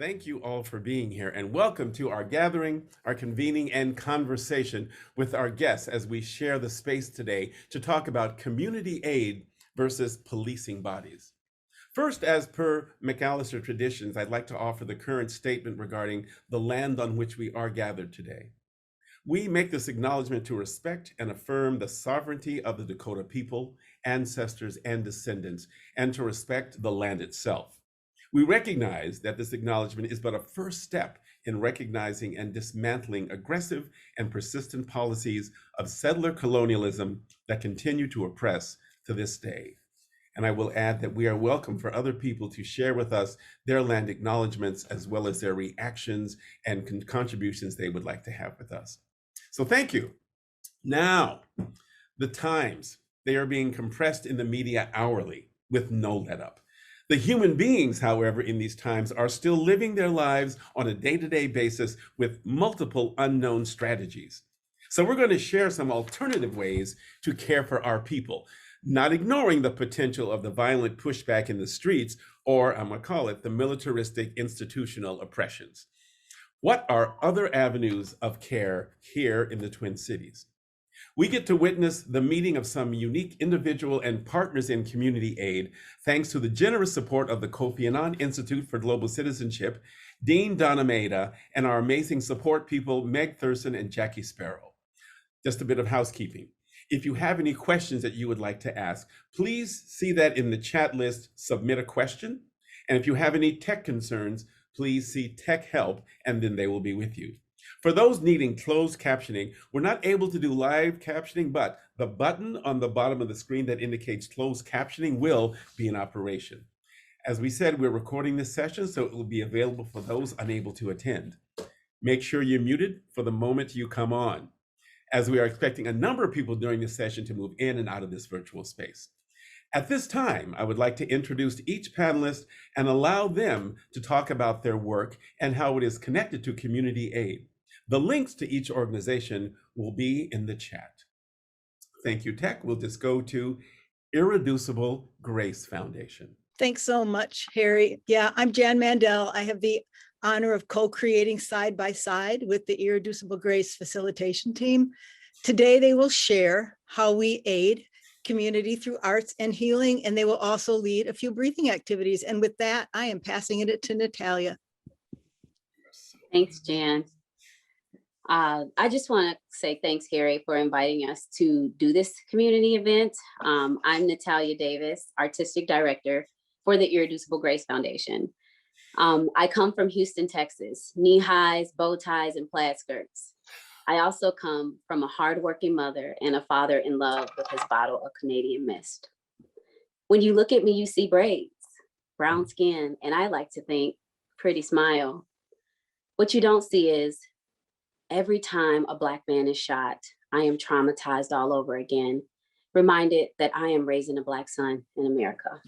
Thank you all for being here and welcome to our gathering, our convening, and conversation with our guests as we share the space today to talk about community aid versus policing bodies. First, as per McAllister traditions, I'd like to offer the current statement regarding the land on which we are gathered today. We make this acknowledgement to respect and affirm the sovereignty of the Dakota people, ancestors, and descendants, and to respect the land itself. We recognize that this acknowledgement is but a first step in recognizing and dismantling aggressive and persistent policies of settler colonialism that continue to oppress to this day. And I will add that we are welcome for other people to share with us their land acknowledgements as well as their reactions and contributions they would like to have with us. So thank you. Now, the times, they are being compressed in the media hourly with no let up. The human beings, however, in these times are still living their lives on a day-to-day basis with multiple unknown strategies. So we're going to share some alternative ways to care for our people, not ignoring the potential of the violent pushback in the streets, or I'm going to call it the militaristic institutional oppressions. What are other avenues of care here in the Twin Cities? We get to witness the meeting of some unique individual and partners in community aid, thanks to the generous support of the Kofi Annan Institute for Global Citizenship, Dean Donameda, and our amazing support people, Meg Thurston and Jackie Sparrow. Just a bit of housekeeping. If you have any questions that you would like to ask, please see that in the chat list, submit a question. And if you have any tech concerns, please see Tech Help, and then they will be with you. For those needing closed captioning, we're not able to do live captioning, but the button on the bottom of the screen that indicates closed captioning will be in operation. As we said, we're recording this session, so it will be available for those unable to attend. Make sure you're muted for the moment you come on, as we are expecting a number of people during this session to move in and out of this virtual space. At this time, I would like to introduce each panelist and allow them to talk about their work and how it is connected to community aid. The links to each organization will be in the chat. Thank you, Tech. We'll just go to Irreducible Grace Foundation. Thanks so much, Harry. Yeah, I'm Jan Mandell. I have the honor of co-creating Side by Side with the Irreducible Grace facilitation team. Today, they will share how we aid community through arts and healing, and they will also lead a few breathing activities. And with that, I am passing it to Natalia. Thanks, Jan. I just want to say thanks, Harry, for inviting us to do this community event. I'm Natalia Davis, Artistic Director for the Irreducible Grace Foundation. I come from Houston, Texas, knee highs, bow ties, and plaid skirts. I also come from a hardworking mother and a father in love with his bottle of Canadian Mist. When you look at me, you see braids, brown skin, and I like to think pretty smile. What you don't see is every time a Black man is shot, I am traumatized all over again, reminded that I am raising a Black son in America.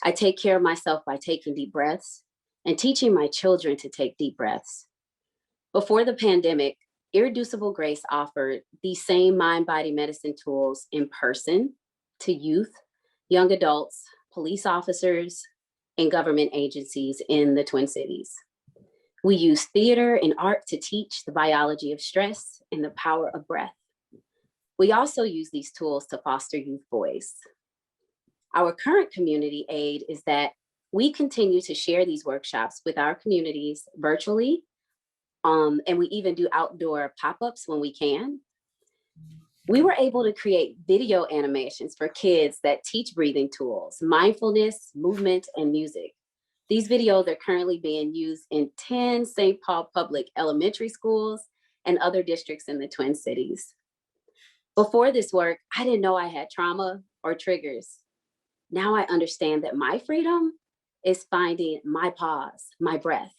I take care of myself by taking deep breaths and teaching my children to take deep breaths. Before the pandemic, Irreducible Grace offered these same mind-body medicine tools in person to youth, young adults, police officers, and government agencies in the Twin Cities. We use theater and art to teach the biology of stress and the power of breath. We also use these tools to foster youth voice. Our current community aid is that we continue to share these workshops with our communities virtually, and we even do outdoor pop-ups when we can. We were able to create video animations for kids that teach breathing tools, mindfulness, movement, and music. These videos are currently being used in 10 St. Paul public elementary schools and other districts in the Twin Cities. Before this work, I didn't know I had trauma or triggers. Now I understand that my freedom is finding my pause, my breath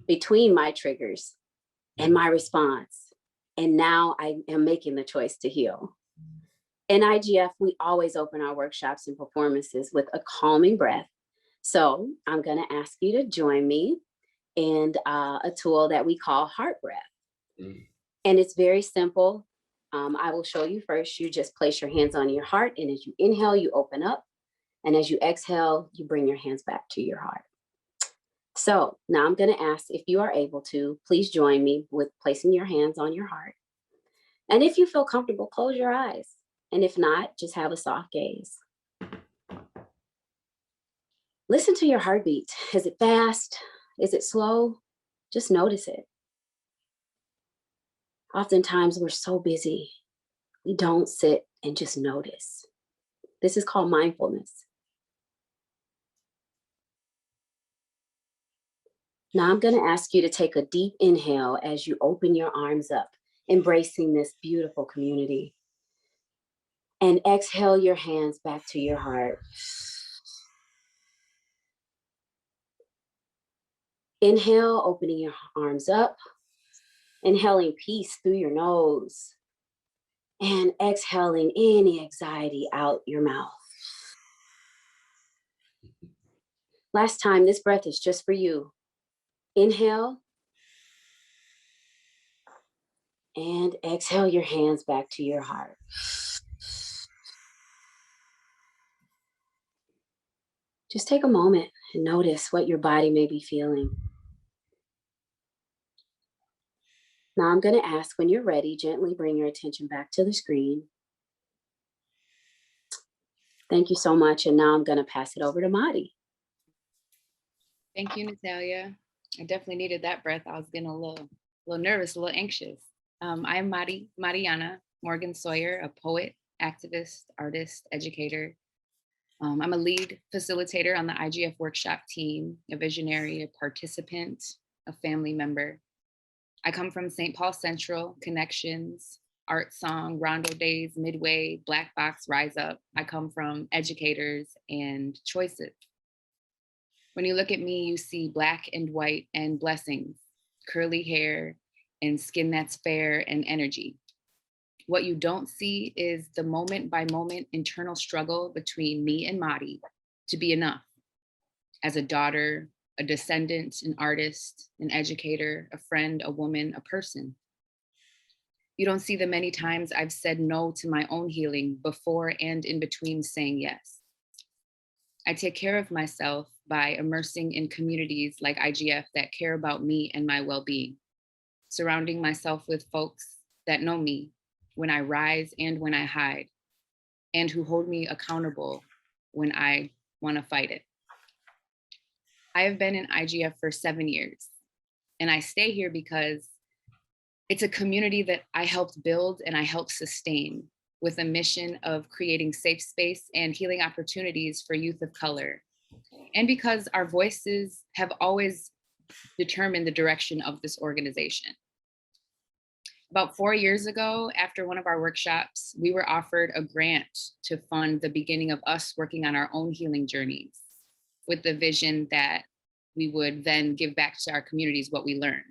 between my triggers and my response. And now I am making the choice to heal. In IGF, we always open our workshops and performances with a calming breath. So I'm gonna ask you to join me in a tool that we call heart breath. And it's very simple. I will show you first. You just place your hands on your heart, and as you inhale, you open up. And as you exhale, you bring your hands back to your heart. So now I'm going to ask, if you are able to, please join me with placing your hands on your heart. And if you feel comfortable, close your eyes. And if not, just have a soft gaze. Listen to your heartbeat. Is it fast? Is it slow? Just notice it. Oftentimes we're so busy, we don't sit and just notice. This is called mindfulness. Now I'm going to ask you to take a deep inhale as you open your arms up, embracing this beautiful community. And exhale your hands back to your heart. Inhale, opening your arms up. Inhaling peace through your nose. And exhaling any anxiety out your mouth. Last time, this breath is just for you. Inhale. And exhale your hands back to your heart. Just take a moment and notice what your body may be feeling. Now I'm going to ask, when you're ready, gently bring your attention back to the screen. Thank you so much. And now I'm going to pass it over to Madi. Thank you, Natalia. I definitely needed that breath. I was getting a little nervous, a little anxious. I'm Mariana Morgan Sawyer, a poet, activist, artist, educator. I'm a lead facilitator on the IGF workshop team, a visionary, a participant, a family member. I come from St. Paul Central, Connections, Art Song, Rondo Days, Midway, Black Box, Rise Up. I come from educators and choices. When you look at me, you see black and white and blessings, curly hair and skin that's fair and energy. What you don't see is the moment by moment internal struggle between me and Madi to be enough. As a daughter, a descendant, an artist, an educator, a friend, a woman, a person. You don't see the many times I've said no to my own healing before and in between saying yes. I take care of myself by immersing in communities like IGF that care about me and my well-being, surrounding myself with folks that know me when I rise and when I hide, and who hold me accountable when I want to fight it. I have been in IGF for 7 years, and I stay here because it's a community that I helped build and I helped sustain with a mission of creating safe space and healing opportunities for youth of color. And because our voices have always determined the direction of this organization. About 4 years ago, after one of our workshops, we were offered a grant to fund the beginning of us working on our own healing journeys, with the vision that we would then give back to our communities what we learned.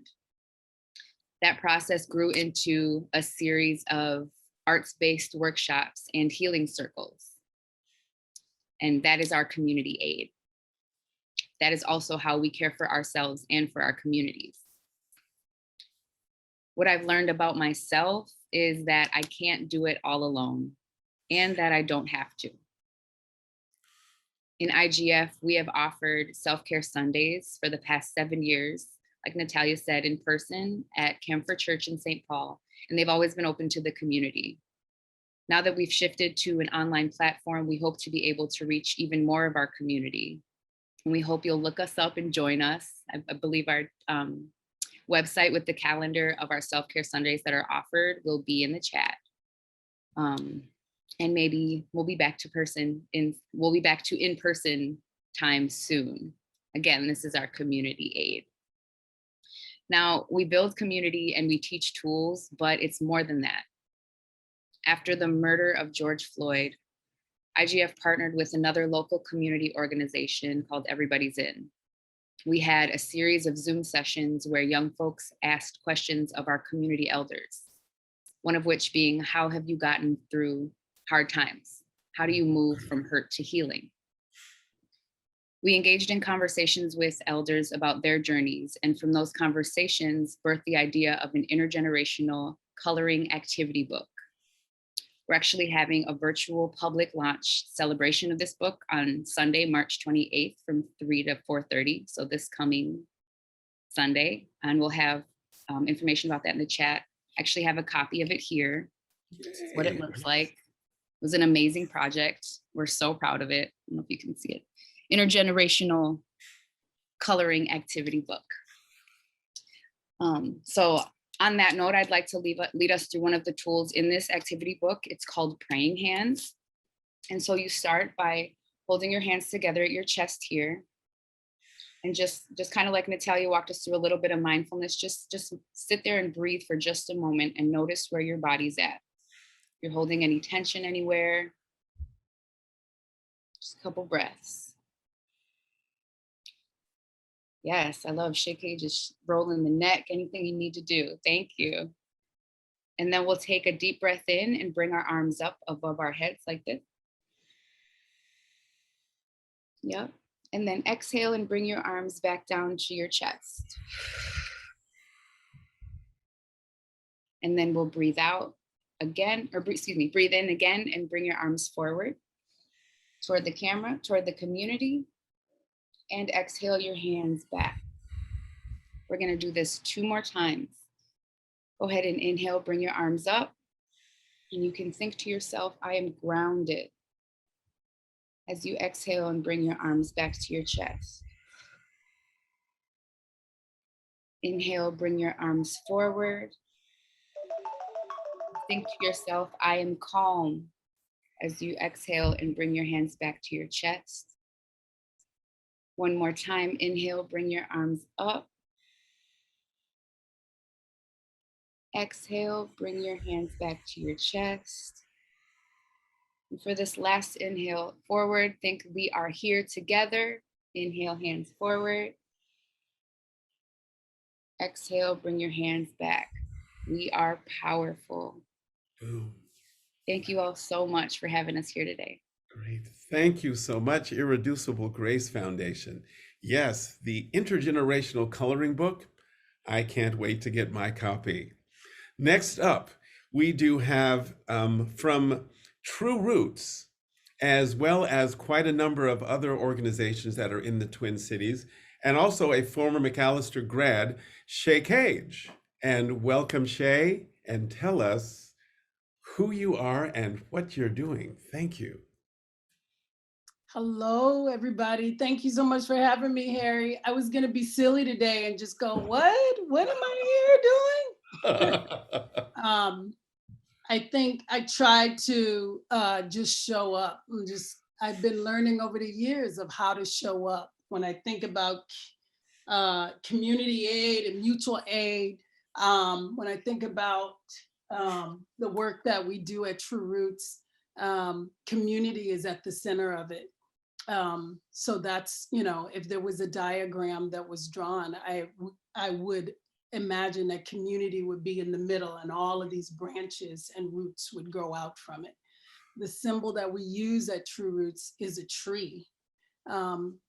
That process grew into a series of arts-based workshops and healing circles. And that is our community aid. That is also how we care for ourselves and for our communities. What I've learned about myself is that I can't do it all alone and that I don't have to. In IGF, we have offered self-care Sundays for the past 7 years, like Natalia said, in person at Camphor Church in St. Paul, and they've always been open to the community. Now that we've shifted to an online platform, we hope to be able to reach even more of our community. And we hope you'll look us up and join us. I believe our website with the calendar of our self-care Sundays that are offered will be in the chat. And maybe we'll be back to in-person time soon. Again, this is our community aid. Now, we build community and we teach tools, but it's more than that. After the murder of George Floyd, IGF partnered with another local community organization called Everybody's In. We had a series of Zoom sessions where young folks asked questions of our community elders, one of which being, how have you gotten through hard times? How do you move from hurt to healing? We engaged in conversations with elders about their journeys, and from those conversations birthed the idea of an intergenerational coloring activity book. We're actually having a virtual public launch celebration of this book on Sunday, March 28th from 3 to 4:30. So this coming Sunday, and we'll have information about that in the chat. Actually have a copy of it here. This is what it looks like. It was an amazing project. We're so proud of it. I don't know if you can see it. Intergenerational coloring activity book. So on that note, I'd like to lead us through one of the tools in this activity book. It's called Praying Hands. And so you start by holding your hands together at your chest here. And just kind of like Natalia walked us through a little bit of mindfulness, just sit there and breathe for just a moment and notice where your body's at. If you're holding any tension anywhere. Just a couple breaths. Yes, I love Shá Cage, just rolling the neck, anything you need to do. Thank you. And then we'll take a deep breath in and bring our arms up above our heads like this. Yep. And then exhale and bring your arms back down to your chest. And then we'll breathe out again, or breathe in again and bring your arms forward toward the camera, toward the community. And exhale your hands back. We're gonna do this 2 more times. Go ahead and inhale, bring your arms up. And you can think to yourself, I am grounded. As you exhale and bring your arms back to your chest. Inhale, bring your arms forward. Think to yourself, I am calm. As you exhale and bring your hands back to your chest. One more time, inhale, bring your arms up. Exhale, bring your hands back to your chest. And for this last inhale, forward, think we are here together. Inhale, hands forward. Exhale, bring your hands back. We are powerful. Boom. Thank you all so much for having us here today. Great. Thank you so much, Irreducible Grace Foundation. Yes, the intergenerational coloring book. I can't wait to get my copy. Next up, we do have from Tru Ruts, as well as quite a number of other organizations that are in the Twin Cities, and also a former McAllister grad, Shá Cage. And welcome, Shá, and tell us who you are and what you're doing. Thank you. Hello, everybody. Thank you so much for having me, Harry. I was going to be silly today and just go, what? What am I here doing? I think I tried to just show up. I've been learning over the years of how to show up. When I think about community aid and mutual aid, when I think about the work that we do at Tru Ruts, community is at the center of it. So that's, if there was a diagram that was drawn, I would imagine that community would be in the middle and all of these branches and roots would grow out from it. The symbol that we use at Tru Ruts is a tree,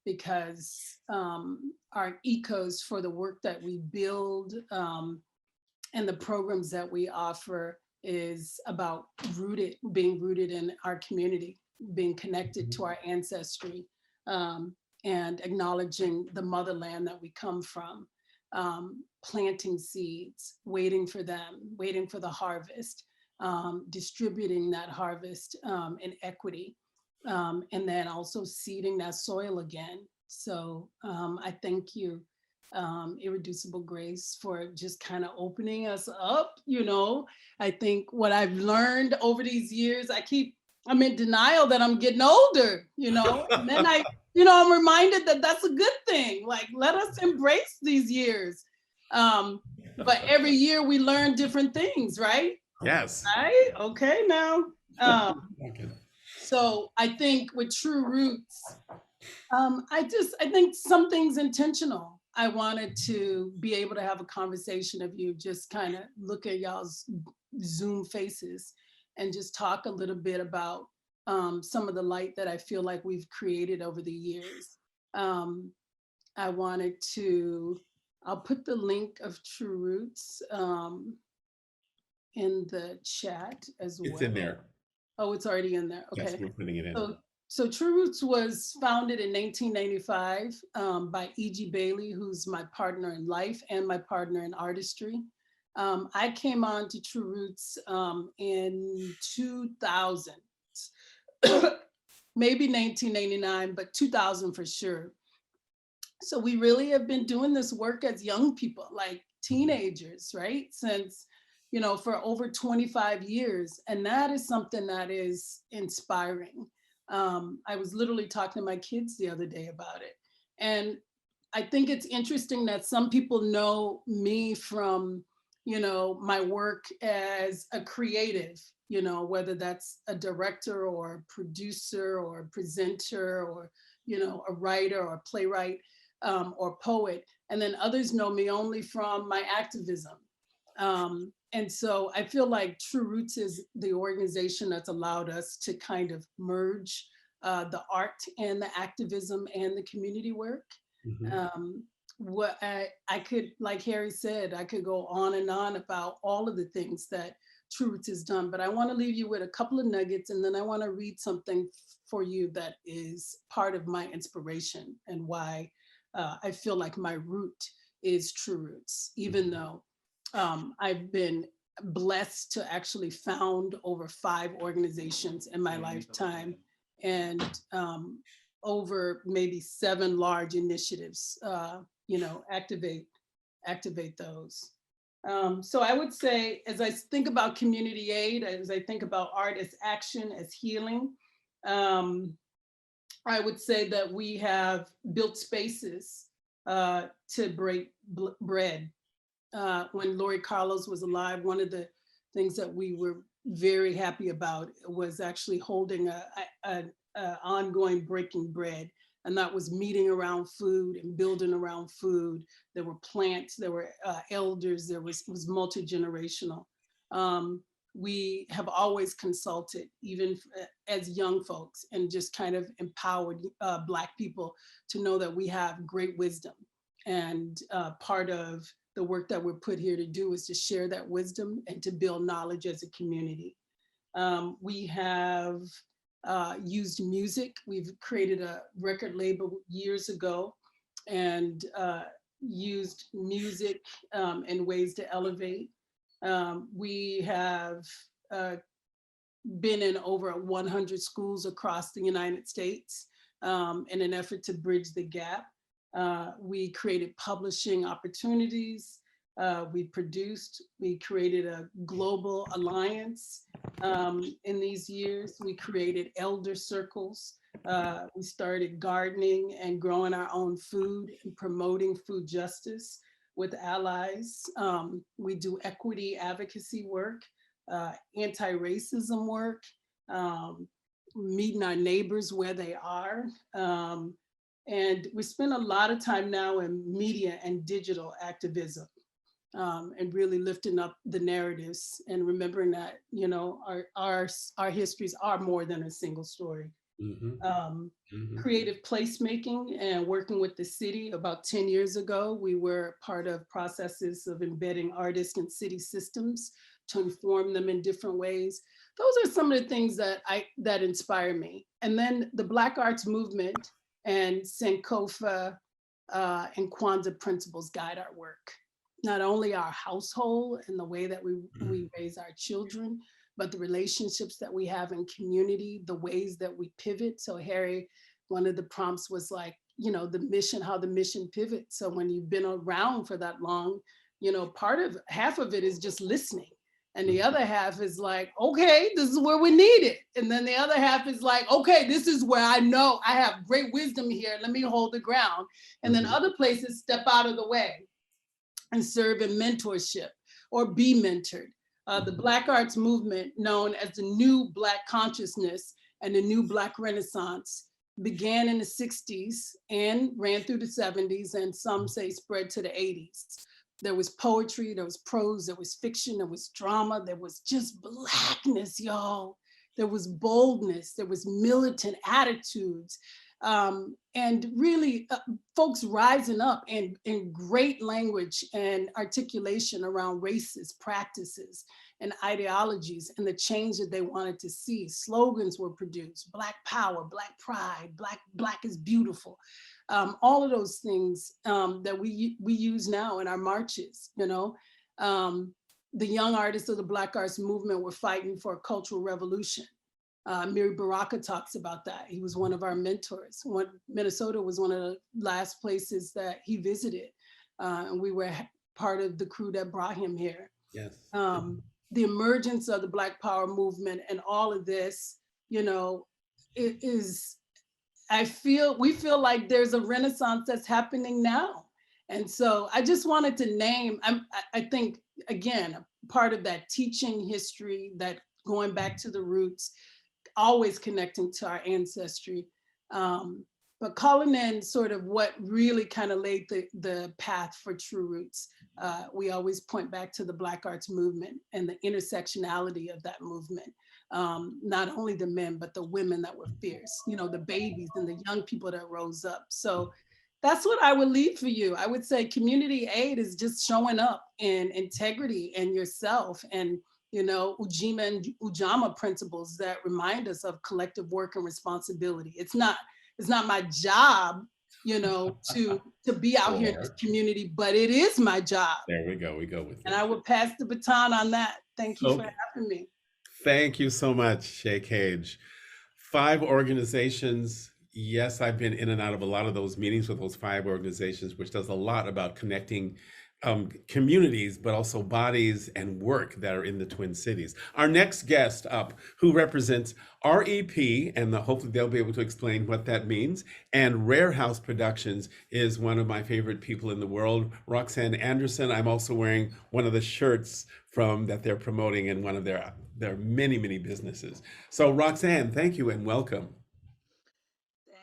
because our ethos for the work that we build and the programs that we offer is about being rooted in our community, being connected to our ancestry, and acknowledging the motherland that we come from, planting seeds, waiting for them, waiting for the harvest, distributing that harvest in equity, and then also seeding that soil again. So I thank you, Irreducible Grace, for just kind of opening us up. I think what I've learned over these years, I'm in denial that I'm getting older, and then I'm reminded that that's a good thing. Like, let us embrace these years. But every year we learn different things, right? Yes. Right? Okay, now. So I think with Tru Ruts, I think something's intentional. I wanted to be able to have a conversation of you, just kind of look at y'all's Zoom faces and just talk a little bit about some of the light that I feel like we've created over the years. I'll put the link of Tru Ruts in the chat as well. It's in there. Oh, it's already in there. Yes, Okay. we're putting it in. So Tru Ruts was founded in 1995 by E.G. Bailey, who's my partner in life and my partner in artistry. I came on to Tru Ruts in 2000, maybe 1999, but 2000 for sure. So we really have been doing this work as young people, like teenagers, right? Since, for over 25 years. And that is something that is inspiring. I was literally talking to my kids the other day about it. And I think it's interesting that some people know me from, my work as a creative, whether that's a director or a producer or a presenter or, a writer or a playwright or poet. And then others know me only from my activism. And so I feel like Tru Ruts is the organization that's allowed us to kind of merge the art and the activism and the community work. What I could, like Harry said, I could go on and on about all of the things that Tru Ruts has done, but I want to leave you with a couple of nuggets, and then I want to read something for you that is part of my inspiration and why I feel like my root is Tru Ruts, even though I've been blessed to actually found over 5 organizations in my lifetime, and over maybe 7 large initiatives, activate those. So I would say, as I think about community aid, as I think about art as action, as healing, I would say that we have built spaces to break bread. When Lori Carlos was alive, one of the things that we were very happy about was actually holding an ongoing breaking bread. And that was meeting around food and building around food. There were plants, there were elders, it was multi-generational. We have always consulted, even as young folks, and just kind of empowered Black people to know that we have great wisdom. And part of the work that we're put here to do is to share that wisdom and to build knowledge as a community. We have used music. We've created a record label years ago and used music in ways to elevate. We have been in over 100 schools across the United States in an effort to bridge the gap. We created publishing opportunities. We created a global alliance in these years. We created elder circles. We started gardening and growing our own food and promoting food justice with allies. We do equity advocacy work, anti-racism work, meeting our neighbors where they are. And we spend a lot of time now in media and digital activism, and really lifting up the narratives and remembering that, our histories are more than a single story. Creative placemaking and working with the city. About 10 years ago, we were part of processes of embedding artists in city systems to inform them in different ways. Those are some of the things that inspire me. And then the Black Arts Movement and Sankofa and Kwanzaa principles guide our work. Not only our household and the way that we raise our children, but the relationships that we have in community, the ways that we pivot. So Harry, one of the prompts was like, the mission, how the mission pivots. So when you've been around for that long, half of it is just listening. And the other half is like, okay, this is where we need it. And then the other half is like, okay, this is where I know I have great wisdom here. Let me hold the ground. And then other places step out of the way and serve in mentorship or be mentored. The Black Arts Movement, known as the New Black Consciousness and the New Black Renaissance, began in the 60s and ran through the 70s, and some say spread to the 80s. There was poetry, there was prose, there was fiction, there was drama, there was just Blackness, y'all. There was boldness, there was militant attitudes. And really folks rising up in great language and articulation around racist practices and ideologies and the change that they wanted to see. Slogans were produced: Black power, Black pride, Black is beautiful. All of those things that we use now in our marches, you know. The young artists of the Black arts movement were fighting for a cultural revolution. Miri Baraka talks about that. He was one of our mentors. Minnesota was one of the last places that he visited. And we were part of the crew that brought him here. Yes. The emergence of the Black Power movement and all of this, you know, it is, we feel like there's a renaissance that's happening now. And so I just wanted to name, I think, again, part of that teaching history, that going back to the roots, always connecting to our ancestry, but calling in sort of what really kind of laid the path for Tru Roots. We always point back to the Black arts movement and the intersectionality of that movement. Not only the men, but the women that were fierce, you know, the babies and the young people that rose up. So that's what I would leave for you. I would say community aid is just showing up in integrity and yourself, and you know, Ujima and Ujamaa principles that remind us of collective work and responsibility. It's not my job, you know, to be out here in this community, but it is my job. There we go. We go with it. And I will pass the baton on that. Thank you for having me. Thank you so much, Shá Cage. 5 organizations. Yes, I've been in and out of a lot of those meetings with those 5 organizations, which does a lot about connecting communities, but also bodies and work that are in the Twin Cities. Our next guest up, who represents REP, and hopefully they'll be able to explain what that means, and Rare House Productions, is one of my favorite people in the world, Roxanne Anderson. I'm also wearing one of the shirts that they're promoting in one of their many, many businesses. So Roxanne, thank you and welcome.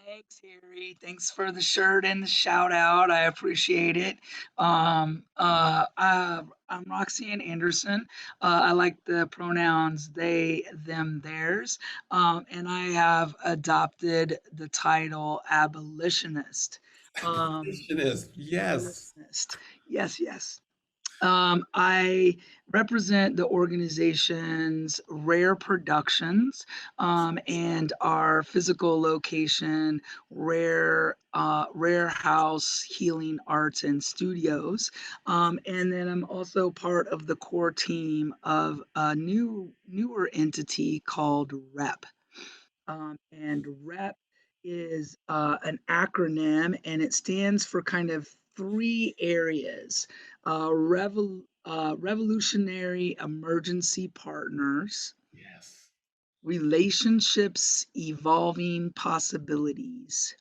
Thanks, Harry. Thanks for the shirt and the shout out. I appreciate it. I'm Roxanne Anderson. I like the pronouns they, them, theirs. And I have adopted the title abolitionist. Abolitionist, yes. Abolitionist. Yes. I represent the organization's Rare Productions and our physical location, Rare House Healing Arts and Studios. And then I'm also part of the core team of a newer entity called REP. And REP is an acronym, and it stands for kind of 3 areas: revolutionary emergency partners, Yes. relationships evolving possibilities,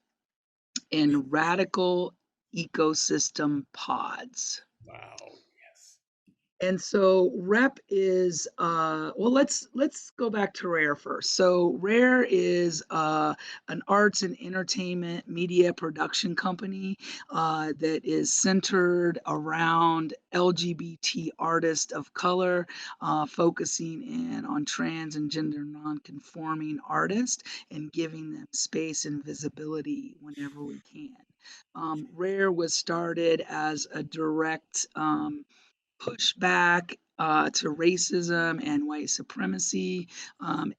and radical ecosystem pods. Wow. Yes. And so REP is let's go back to Rare first. So Rare is an arts and entertainment media production company that is centered around LGBT artists of color, focusing in on trans and gender non-conforming artists and giving them space and visibility whenever we can. Rare was started as a direct pushback to racism and white supremacy.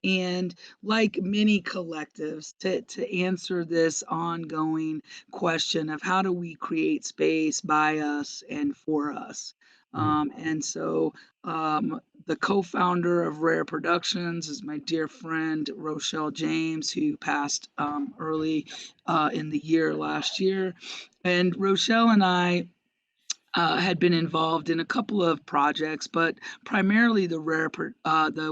And like many collectives, to answer this ongoing question of how do we create space by us and for us. And so the co-founder of Rare Productions is my dear friend, Rochelle James, who passed early in the year last year. And Rochelle and I had been involved in a couple of projects, but primarily the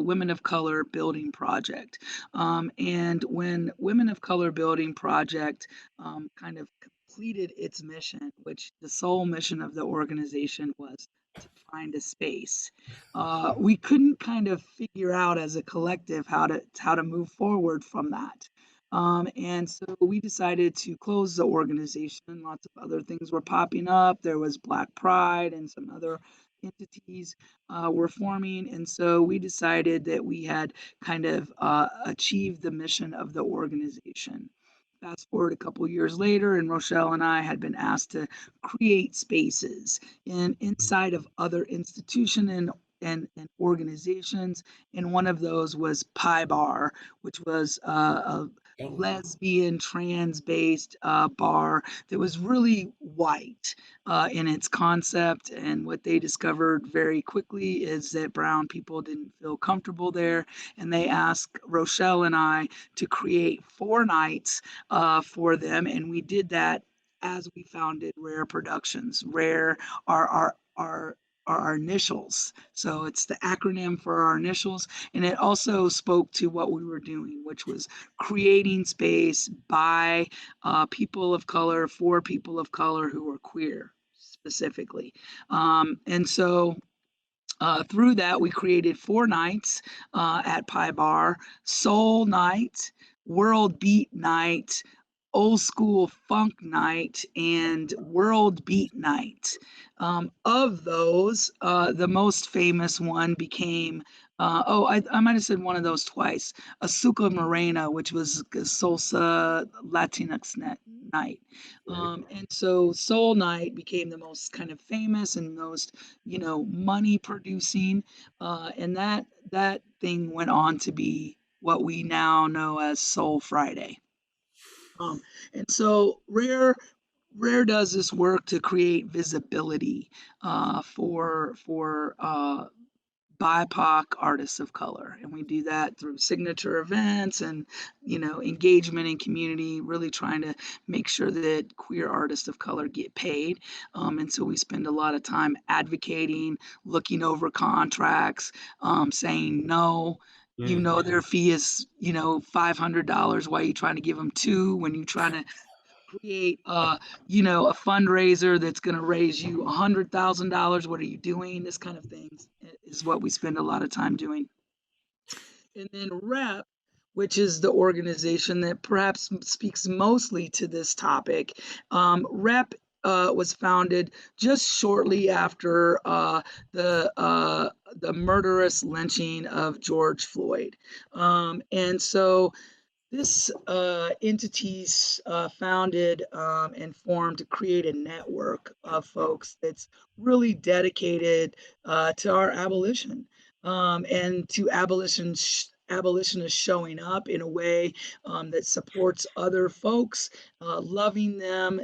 Women of Color Building Project. And when Women of Color Building Project kind of completed its mission, which the sole mission of the organization was to find a space, we couldn't kind of figure out as a collective how to move forward from that. And so we decided to close the organization. Lots of other things were popping up. There was Black Pride and some other entities were forming. And so we decided that we had kind of achieved the mission of the organization. fast forward a couple years later, and Rochelle and I had been asked to create spaces inside of other institutions and organizations. And one of those was Pi Bar, which was a Oh, lesbian trans-based bar that was really white in its concept. And what they discovered very quickly is that brown people didn't feel comfortable there, and they asked Rochelle and I to create 4 nights for them, and we did that as we founded Rare Productions. Rare are our initials. So it's the acronym for our initials. And it also spoke to what we were doing, which was creating space by people of color, for people of color who are queer specifically. And so through that, we created 4 nights at Pi Bar: Soul Night, World Beat Night, Old School Funk Night, and World Beat Night. Of those, the most famous one became, I might have said one of those twice, Azúcar Morena, which was Salsa Latinx night. right. And so Soul Night became the most kind of famous and most, money producing. And that thing went on to be what we now know as Soul Friday. And so Rare does this work to create visibility for BIPOC artists of color, and we do that through signature events and engagement in community, really trying to make sure that queer artists of color get paid. And so we spend a lot of time advocating, looking over contracts, saying no. Their fee is $500. Why are you trying to give them two when you're trying to create a fundraiser that's going to raise you $100,000? What are you doing? This kind of things is what we spend a lot of time doing. And then REP, which is the organization that perhaps speaks mostly to this topic. REP was founded just shortly after the murderous lynching of George Floyd. And so this entity's founded and formed to create a network of folks that's really dedicated to our abolition and to abolitionists showing up in a way that supports other folks, loving them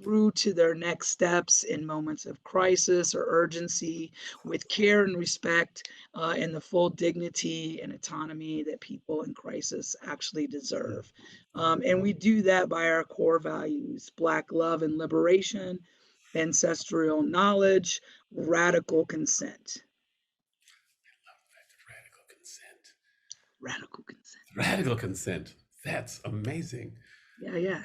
through to their next steps in moments of crisis or urgency, with care and respect and the full dignity and autonomy that people in crisis actually deserve. And we do that by our core values: Black love and liberation, ancestral knowledge, radical consent. Radical consent. Radical consent. Radical consent. That's amazing. Yeah.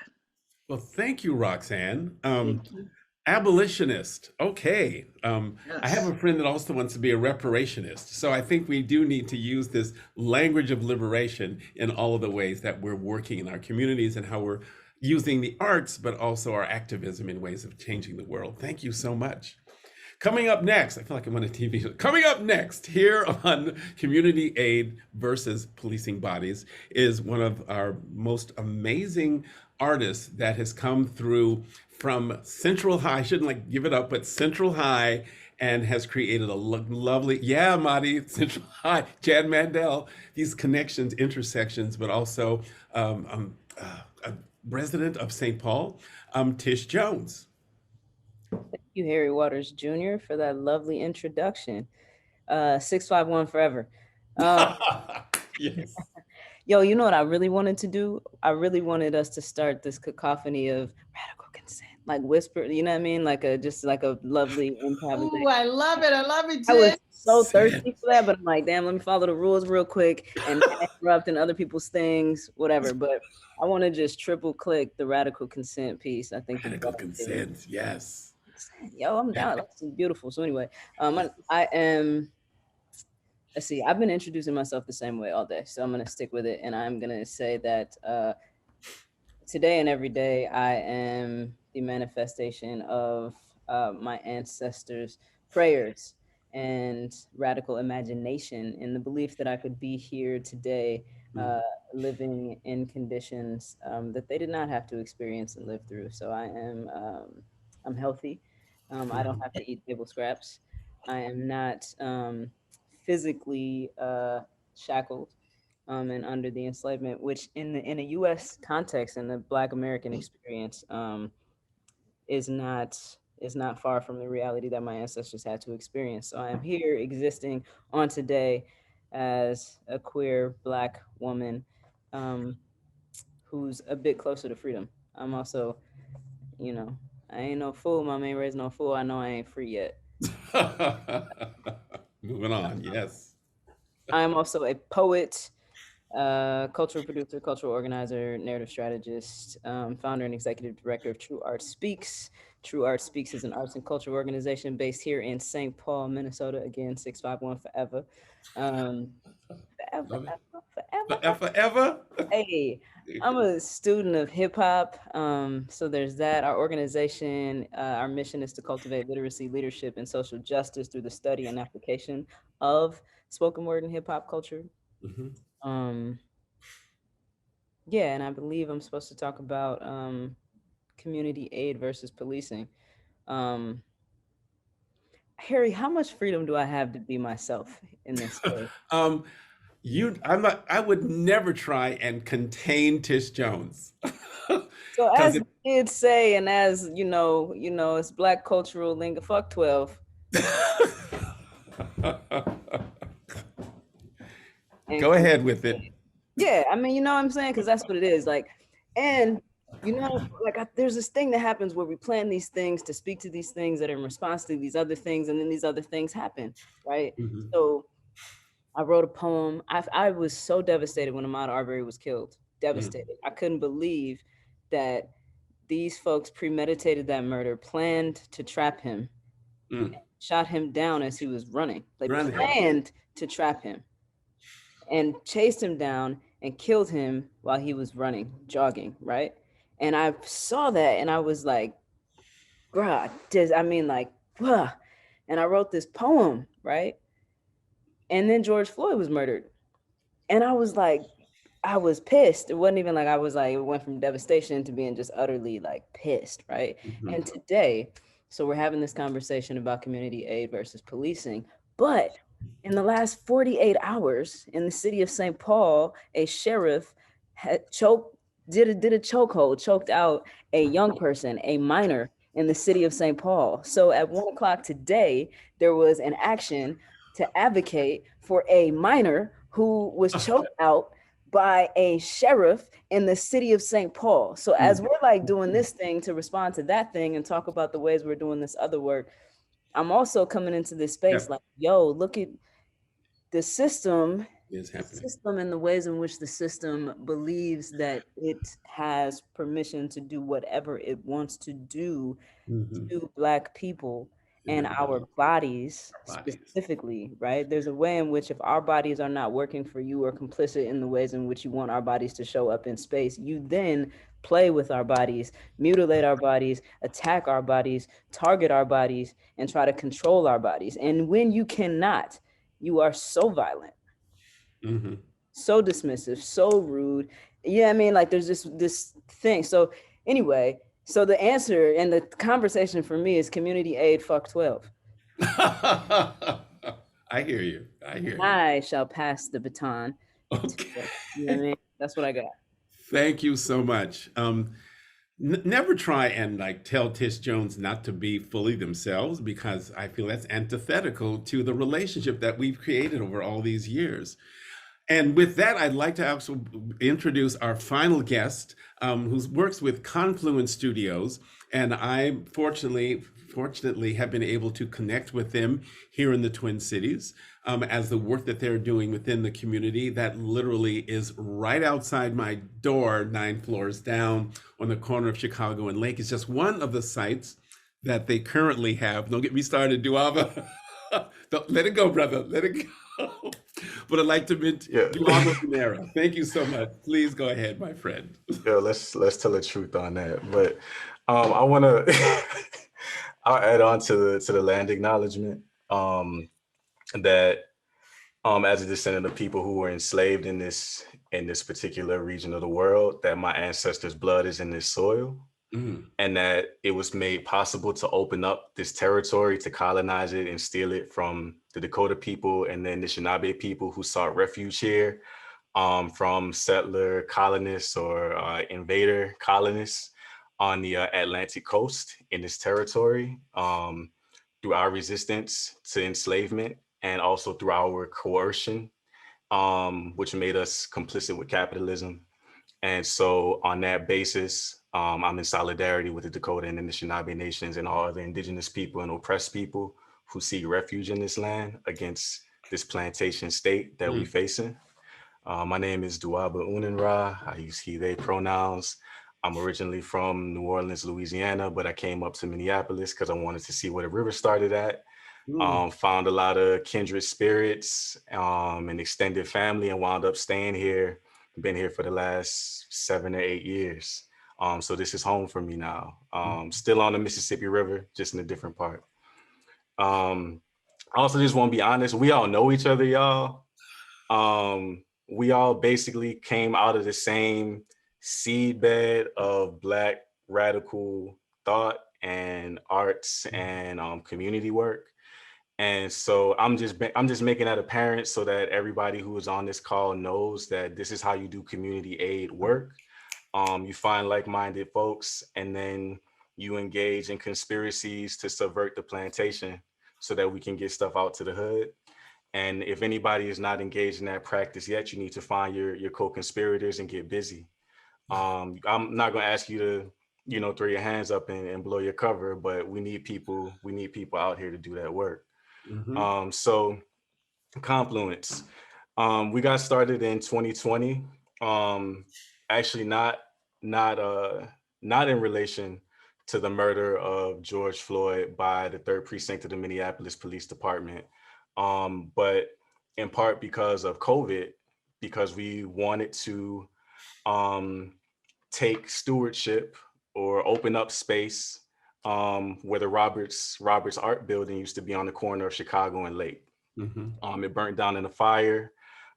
Well, thank you, Roxanne. Thank you. Abolitionist. Okay. I have Yes. a friend that also wants to be a reparationist. So I think we do need to use this language of liberation in all of the ways that we're working in our communities and how we're using the arts, but also our activism in ways of changing the world. Thank you so much. Coming up next, I feel like I'm on a TV show. Coming up next here on Community Aid versus Policing Bodies is one of our most amazing artists that has come through from Central High. I shouldn't like give it up, but Central High, and has created a lovely, yeah, Madi, Central High, Jan Mandell, these connections, intersections, but also a resident of St. Paul, Tish Jones. You, Harry Waters Jr., for that lovely introduction. 651 forever. Yes. Yo, you know what I really wanted to do? I really wanted us to start this cacophony of radical consent, like whisper, you know what I mean? Like a lovely improvisation. Ooh, I love it. I love it, I was Tish. so thirsty for that, but I'm like, damn, let me follow the rules real quick and not interrupting other people's things, whatever. But I want to just triple click the radical consent piece. I think Radical consent, yes. yo, I'm down. That's beautiful. So anyway, I am. Let's see. I've been introducing myself the same way all day, so I'm gonna stick with it, and I'm gonna say that today and every day, I am the manifestation of my ancestors' prayers and radical imagination, in the belief that I could be here today living in conditions that they did not have to experience and live through. So I'm healthy. I don't have to eat table scraps. I am not physically shackled and under the enslavement, which in a U.S. context, in the Black American experience, is not far from the reality that my ancestors had to experience. So I am here existing on today as a queer Black woman who's a bit closer to freedom. I'm also, I ain't no fool. Mama ain't raised no fool. I know I ain't free yet. Moving on, yes. I'm also a poet, cultural producer, cultural organizer, narrative strategist, founder and executive director of TruArt Speaks. TruArt Speaks is an arts and culture organization based here in St. Paul, Minnesota. Again, 651 forever. Love it. Forever. Forever. Hey, I'm a student of hip hop. So there's that. Our organization, our mission is to cultivate literacy, leadership, and social justice through the study and application of spoken word and hip hop culture. Yeah, and I believe I'm supposed to talk about community aid versus policing. Harry, how much freedom do I have to be myself in this space? I would never try and contain Tish Jones. So as kids say, and as it's Black cultural lingo, fuck 12. Go ahead with it. Yeah, I mean, you know what I'm saying? Because that's what it is. Like, and there's this thing that happens where we plan these things to speak to these things that are in response to these other things, and then these other things happen, right? So I wrote a poem. I was so devastated when Ahmaud Arbery was killed. Devastated. I couldn't believe that these folks premeditated that murder, planned to trap him, shot him down as he was running. They planned to trap him and chased him down and killed him while he was running, jogging, right? And I saw that and I was like, bruh, and I wrote this poem, right? And then George Floyd was murdered. And I was like, I was pissed. It wasn't even like I was like, it went from devastation to being just utterly like pissed, right? And today, so we're having this conversation about community aid versus policing, but in the last 48 hours in the city of St. Paul, a sheriff had did a chokehold, choked out a young person, a minor in the city of St. Paul. So at 1 o'clock today, there was an action to advocate for a minor who was choked out by a sheriff in the city of St. Paul. So as we're like doing this thing to respond to that thing and talk about the ways we're doing this other work, I'm also coming into this space like, yo, look at the system and the ways in which the system believes that it has permission to do whatever it wants to do to Black people and our bodies specifically, right? There's a way in which if our bodies are not working for you or complicit in the ways in which you want our bodies to show up in space, you then play with our bodies, mutilate our bodies, attack our bodies, target our bodies, and try to control our bodies. And when you cannot, you are so violent, so dismissive, so rude. Yeah, I mean, like there's this thing. So anyway, so the answer and the conversation for me is community aid, fuck 12. I hear you. I shall pass the baton. Okay. You know what I mean? That's what I got. Thank you so much. Never try and like tell Tish Jones not to be fully themselves, because I feel that's antithetical to the relationship that we've created over all these years. And with that, I'd like to also introduce our final guest, who works with Confluence Studios. And I fortunately have been able to connect with them here in the Twin Cities as the work that they're doing within the community that literally is right outside my door, 9 floors down on the corner of Chicago and Lake. It's just one of the sites that they currently have. Don't get me started, Duaba. Let it go, brother. Let it go. But I'd like to meet Duaba Unenra. Thank you so much. Please go ahead, my friend. Yeah, let's tell the truth on that. But I want to I'll add on to the land acknowledgement that as a descendant of people who were enslaved in this particular region of the world, that my ancestors' blood is in this soil, and that it was made possible to open up this territory, to colonize it and steal it from the Dakota people and the Anishinaabe people who sought refuge here, from settler colonists or invader colonists on the Atlantic coast in this territory, through our resistance to enslavement and also through our coercion, which made us complicit with capitalism. And so on that basis, I'm in solidarity with the Dakota and Anishinaabe nations and all other indigenous people and oppressed people who seek refuge in this land against this plantation state that we facing. My name is Duaba Unenra. I use he, they pronouns. I'm originally from New Orleans, Louisiana, but I came up to Minneapolis because I wanted to see where the river started at. Found a lot of kindred spirits and extended family, and wound up staying here. Been here for the last 7 or 8 years. So this is home for me now. Still on the Mississippi River, just in a different part. I also just want to be honest, we all know each other, y'all. We all basically came out of the same seedbed of Black radical thought and arts and community work. And so I'm just making that apparent so that everybody who is on this call knows that this is how you do community aid work. You find like-minded folks, and then you engage in conspiracies to subvert the plantation so that we can get stuff out to the hood. And if anybody is not engaged in that practice yet, you need to find your co-conspirators and get busy. I'm not going to ask you to, throw your hands up and blow your cover, but we need people out here to do that work. So Confluence, we got started in 2020. Actually not in relation to the murder of George Floyd by the 3rd Precinct of the Minneapolis Police Department, but in part because of COVID, because we wanted to take stewardship or open up space where the Roberts Art Building used to be on the corner of Chicago and Lake. It burnt down in a fire.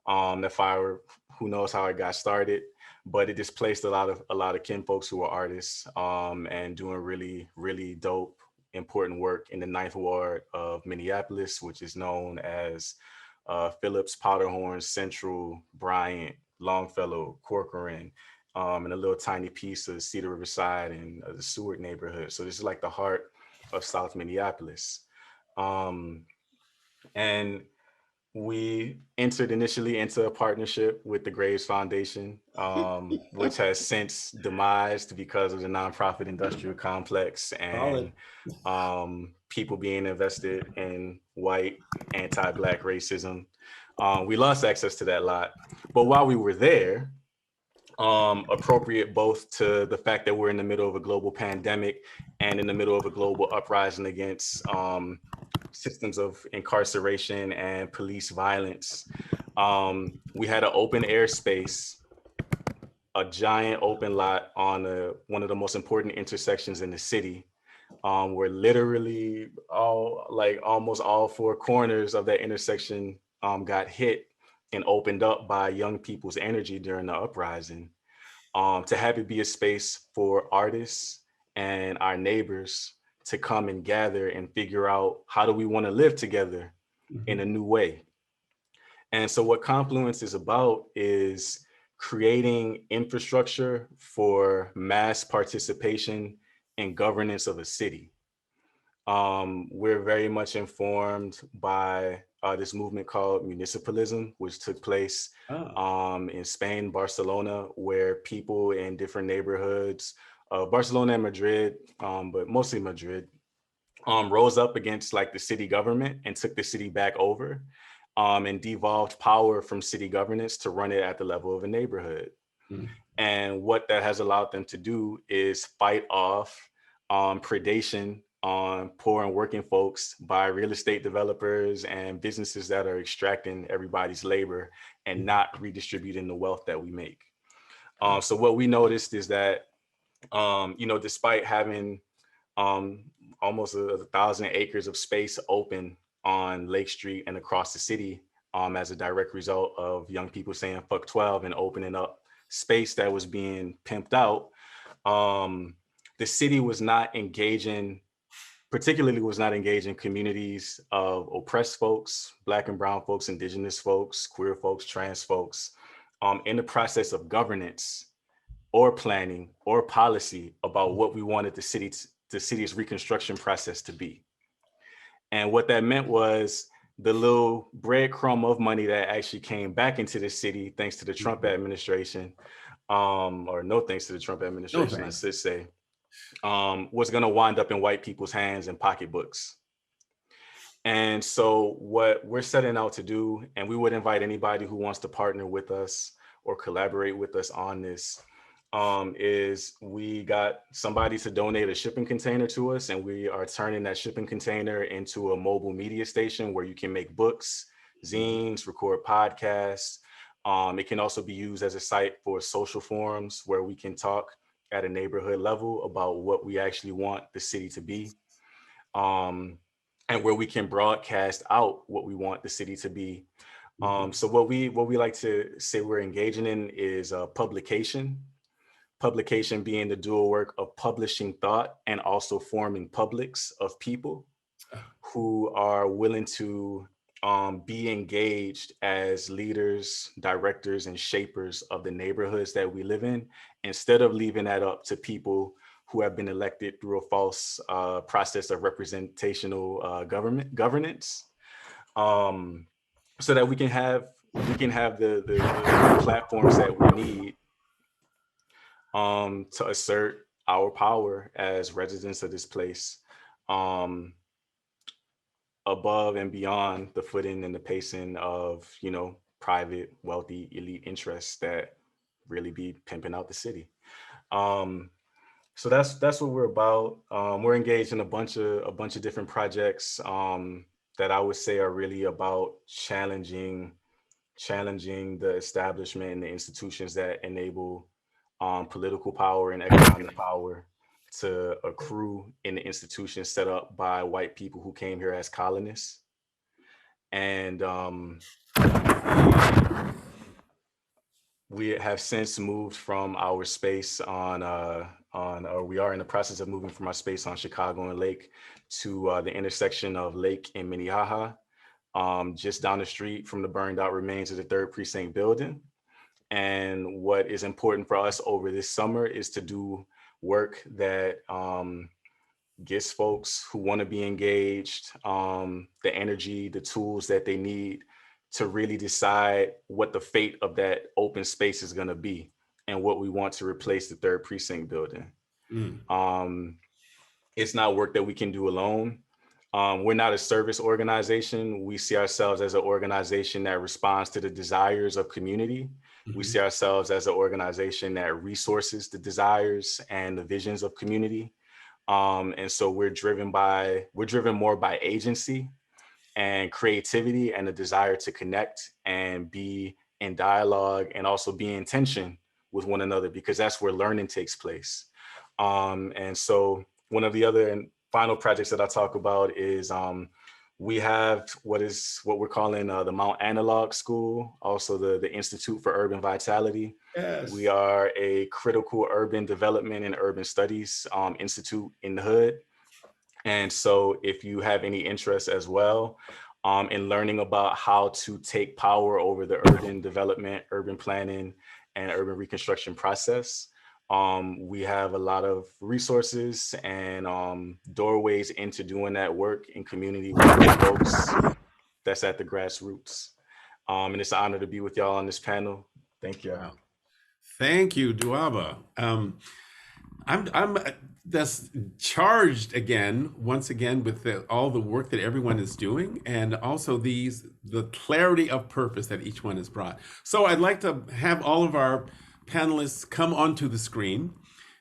That fire, who knows how it got started, but it displaced a lot of kin folks who were artists and doing really, really dope, important work in the 9th Ward of Minneapolis, which is known as Phillips, Powderhorn, Central, Bryant, Longfellow, Corcoran, and a little tiny piece of Cedar Riverside and the Seward neighborhood. So this is like the heart of South Minneapolis. And we entered initially into a partnership with the Graves Foundation, which has since demised because of the nonprofit industrial complex and people being invested in white anti-Black racism. We lost access to that lot. But while we were there, appropriate both to the fact that we're in the middle of a global pandemic and in the middle of a global uprising against systems of incarceration and police violence. We had an open air space, a giant open lot on one of the most important intersections in the city, where literally almost all 4 corners of that intersection got hit and opened up by young people's energy during the uprising. To have it be a space for artists and our neighbors to come and gather and figure out how do we want to live together in a new way. And so what Confluence is about is creating infrastructure for mass participation and governance of a city. We're very much informed by this movement called municipalism, which took place in Spain, Barcelona, where people in different neighborhoods, Barcelona and Madrid, but mostly Madrid, rose up against like the city government and took the city back over and devolved power from city governance to run it at the level of a neighborhood. And what that has allowed them to do is fight off predation on poor and working folks by real estate developers and businesses that are extracting everybody's labor and not redistributing the wealth that we make. So what we noticed is that, despite having almost 1,000 acres of space open on Lake Street and across the city as a direct result of young people saying fuck 12 and opening up space that was being pimped out. The city was not engaging, particularly was not engaging communities of oppressed folks, Black and brown folks, indigenous folks, queer folks, trans folks, in the process of governance or planning or policy about what we wanted the city's reconstruction process to be. And what that meant was the little breadcrumb of money that actually came back into the city, thanks to the Trump administration, or no thanks to the Trump administration, I should say, was going to wind up in white people's hands and pocketbooks. And so what we're setting out to do, and we would invite anybody who wants to partner with us or collaborate with us on this, is we got somebody to donate a shipping container to us, and we are turning that shipping container into a mobile media station where you can make books, zines, record podcasts. It can also be used as a site for social forums where we can talk at a neighborhood level about what we actually want the city to be, and where we can broadcast out what we want the city to be. So what we like to say we're engaging in is publication being the dual work of publishing thought and also forming publics of people who are willing to be engaged as leaders, directors, and shapers of the neighborhoods that we live in, instead of leaving that up to people who have been elected through a false process of representational governance, so that we can have the platforms that we need to assert our power as residents of this place, above and beyond the footing and the pacing of, private, wealthy, elite interests that really be pimping out the city. So that's what we're about. We're engaged in a bunch of different projects that I would say are really about challenging the establishment and the institutions that enable political power and economic power to accrue in the institutions set up by white people who came here as colonists. And we have since moved from our space or we are in the process of moving from our space on Chicago and Lake to the intersection of Lake and Minnehaha, just down the street from the burned out remains of the 3rd Precinct building. And what is important for us over this summer is to do work that gives folks who want to be engaged the energy, the tools that they need to really decide what the fate of that open space is going to be and what we want to replace the 3rd Precinct building. It's not work that we can do alone. We're not a service organization. We see ourselves as an organization that responds to the desires of community. We see ourselves as an organization that resources the desires and the visions of community. And so we're driven more by agency and creativity and the desire to connect and be in dialogue and also be in tension with one another, because that's where learning takes place. And so one of the other and final projects that I talk about is we have what we're calling the Mount Analog School, also the Institute for Urban Vitality. Yes. We are a critical urban development and urban studies institute in the hood. And so if you have any interest as well in learning about how to take power over the urban development, urban planning, and urban reconstruction process, we have a lot of resources and doorways into doing that work in community with folks that's at the grassroots. And it's an honor to be with y'all on this panel. Thank you. Wow. Thank you, Duaba. I'm that's charged once again with all the work that everyone is doing, and also the clarity of purpose that each one has brought. So I'd like to have all of our panelists come onto the screen,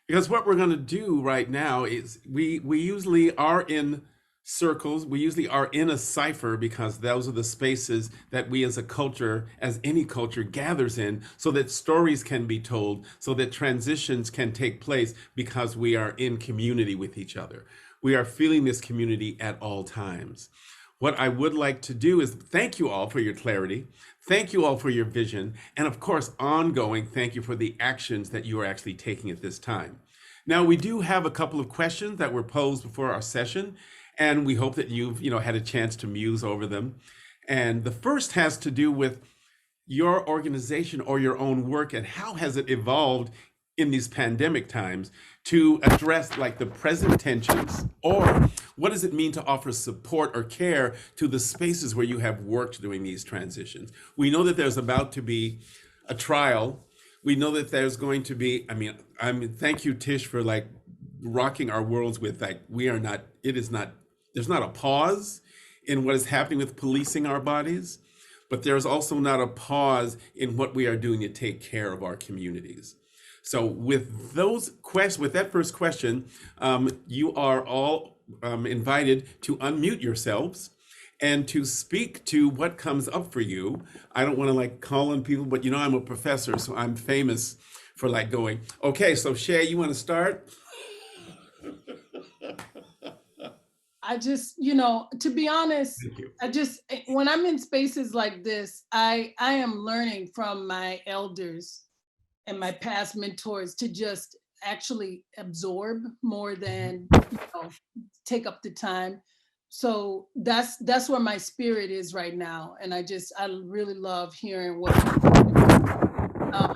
because what we're going to do right now is we usually are in circles. We usually are in a cipher, because those are the spaces that we as a culture, as any culture, gathers in, so that stories can be told, so that transitions can take place, because we are in community with each other. We are feeling this community at all times. What I would like to do is thank you all for your clarity. Thank you all for your vision. And of course, ongoing, thank you for the actions that you are actually taking at this time. Now, we do have a couple of questions that were posed before our session, and we hope that you've, had a chance to muse over them. And the first has to do with your organization or your own work, and how has it evolved in these pandemic times to address like the present tensions, or what does it mean to offer support or care to the spaces where you have worked doing these transitions? We know that there's about to be a trial. We know that there's going to be, thank you, Tish, for like rocking our worlds with like, there's not a pause in what is happening with policing our bodies, but there's also not a pause in what we are doing to take care of our communities. So with that first question, you are all invited to unmute yourselves and to speak to what comes up for you. I don't want to like call on people, but I'm a professor, so I'm famous for like going, okay, so Shá, you want to start? I just, to be honest, when I'm in spaces like this, I am learning from my elders and my past mentors to just actually absorb more than, take up the time. So that's where my spirit is right now. And I really love hearing what I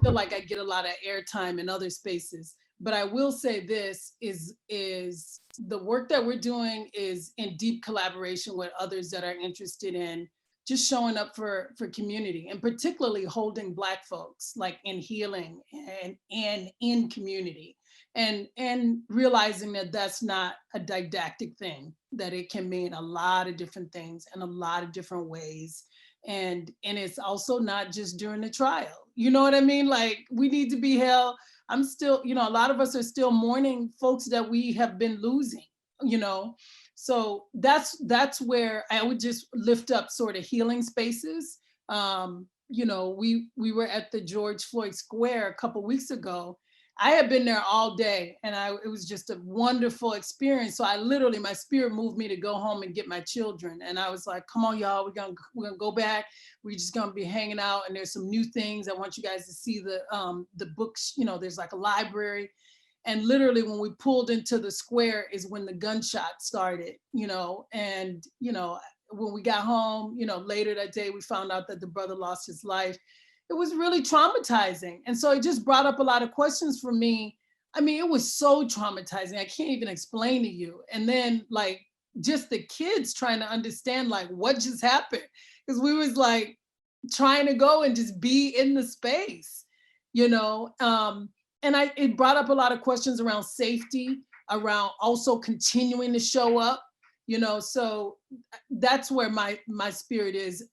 feel like I get a lot of airtime in other spaces. But I will say this is the work that we're doing is in deep collaboration with others that are interested in just showing up for community, and particularly holding Black folks like in healing and in community, and realizing that that's not a didactic thing, that it can mean a lot of different things in a lot of different ways. And it's also not just during the trial. You know what I mean? Like, we need to be held. I'm still, a lot of us are still mourning folks that we have been losing, So that's where I would just lift up sort of healing spaces. We were at the George Floyd Square a couple weeks ago. I had been there all day, and it was just a wonderful experience. So my spirit moved me to go home and get my children. And I was like, come on, y'all, we're gonna go back. We're just gonna be hanging out, and there's some new things. I want you guys to see the books. There's like a library. And literally when we pulled into the square is when the gunshot started, and, when we got home, later that day, we found out that the brother lost his life. It was really traumatizing. And so it just brought up a lot of questions for me. I mean, it was so traumatizing. I can't even explain to you. And then like, just the kids trying to understand like what just happened. Because we was like trying to go and just be in the space, and it brought up a lot of questions around safety, around also continuing to show up, so that's where my spirit is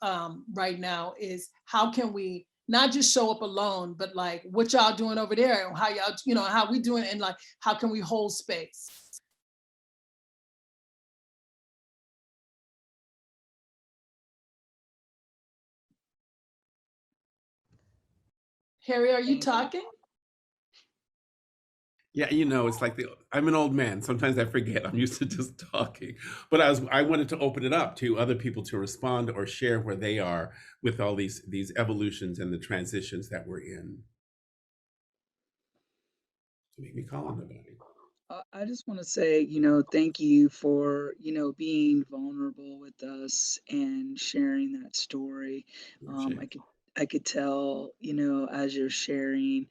right now, is how can we not just show up alone, but like what y'all doing over there, and how y'all, how we doing, and like, how can we hold space? Harry, are you talking? Yeah, it's like I'm an old man. Sometimes I forget. I'm used to just talking. But I wanted to open it up to other people to respond or share where they are with all these evolutions and the transitions that we're in. Make me call on nobody. I just want to say, thank you for, being vulnerable with us and sharing that story. I could tell, as you're sharing,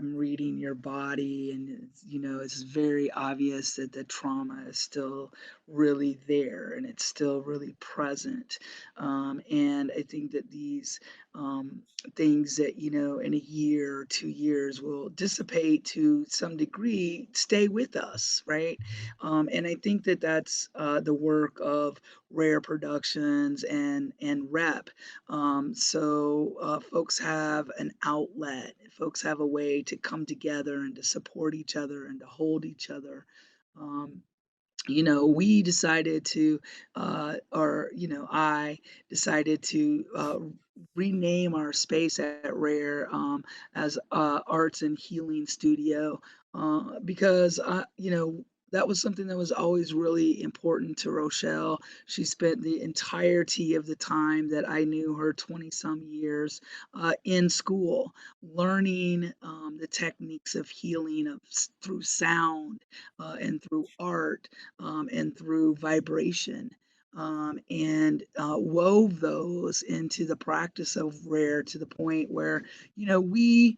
I'm reading your body, and it's very obvious that the trauma is still really there, and it's still really present. And I think that these things that, in a year or 2 years will dissipate to some degree, stay with us, right? And I think that that's the work of Rare Productions and Rep. So folks have an outlet, folks have a way to come together and to support each other and to hold each other. We decided to, I decided to rename our space at Rare as Arts and Healing Studio because, that was something that was always really important to Rochelle. She spent the entirety of the time that I knew her, 20 some years, in school, learning the techniques of healing through sound and through art and through vibration. And wove those into the practice of rare to the point where, you know, we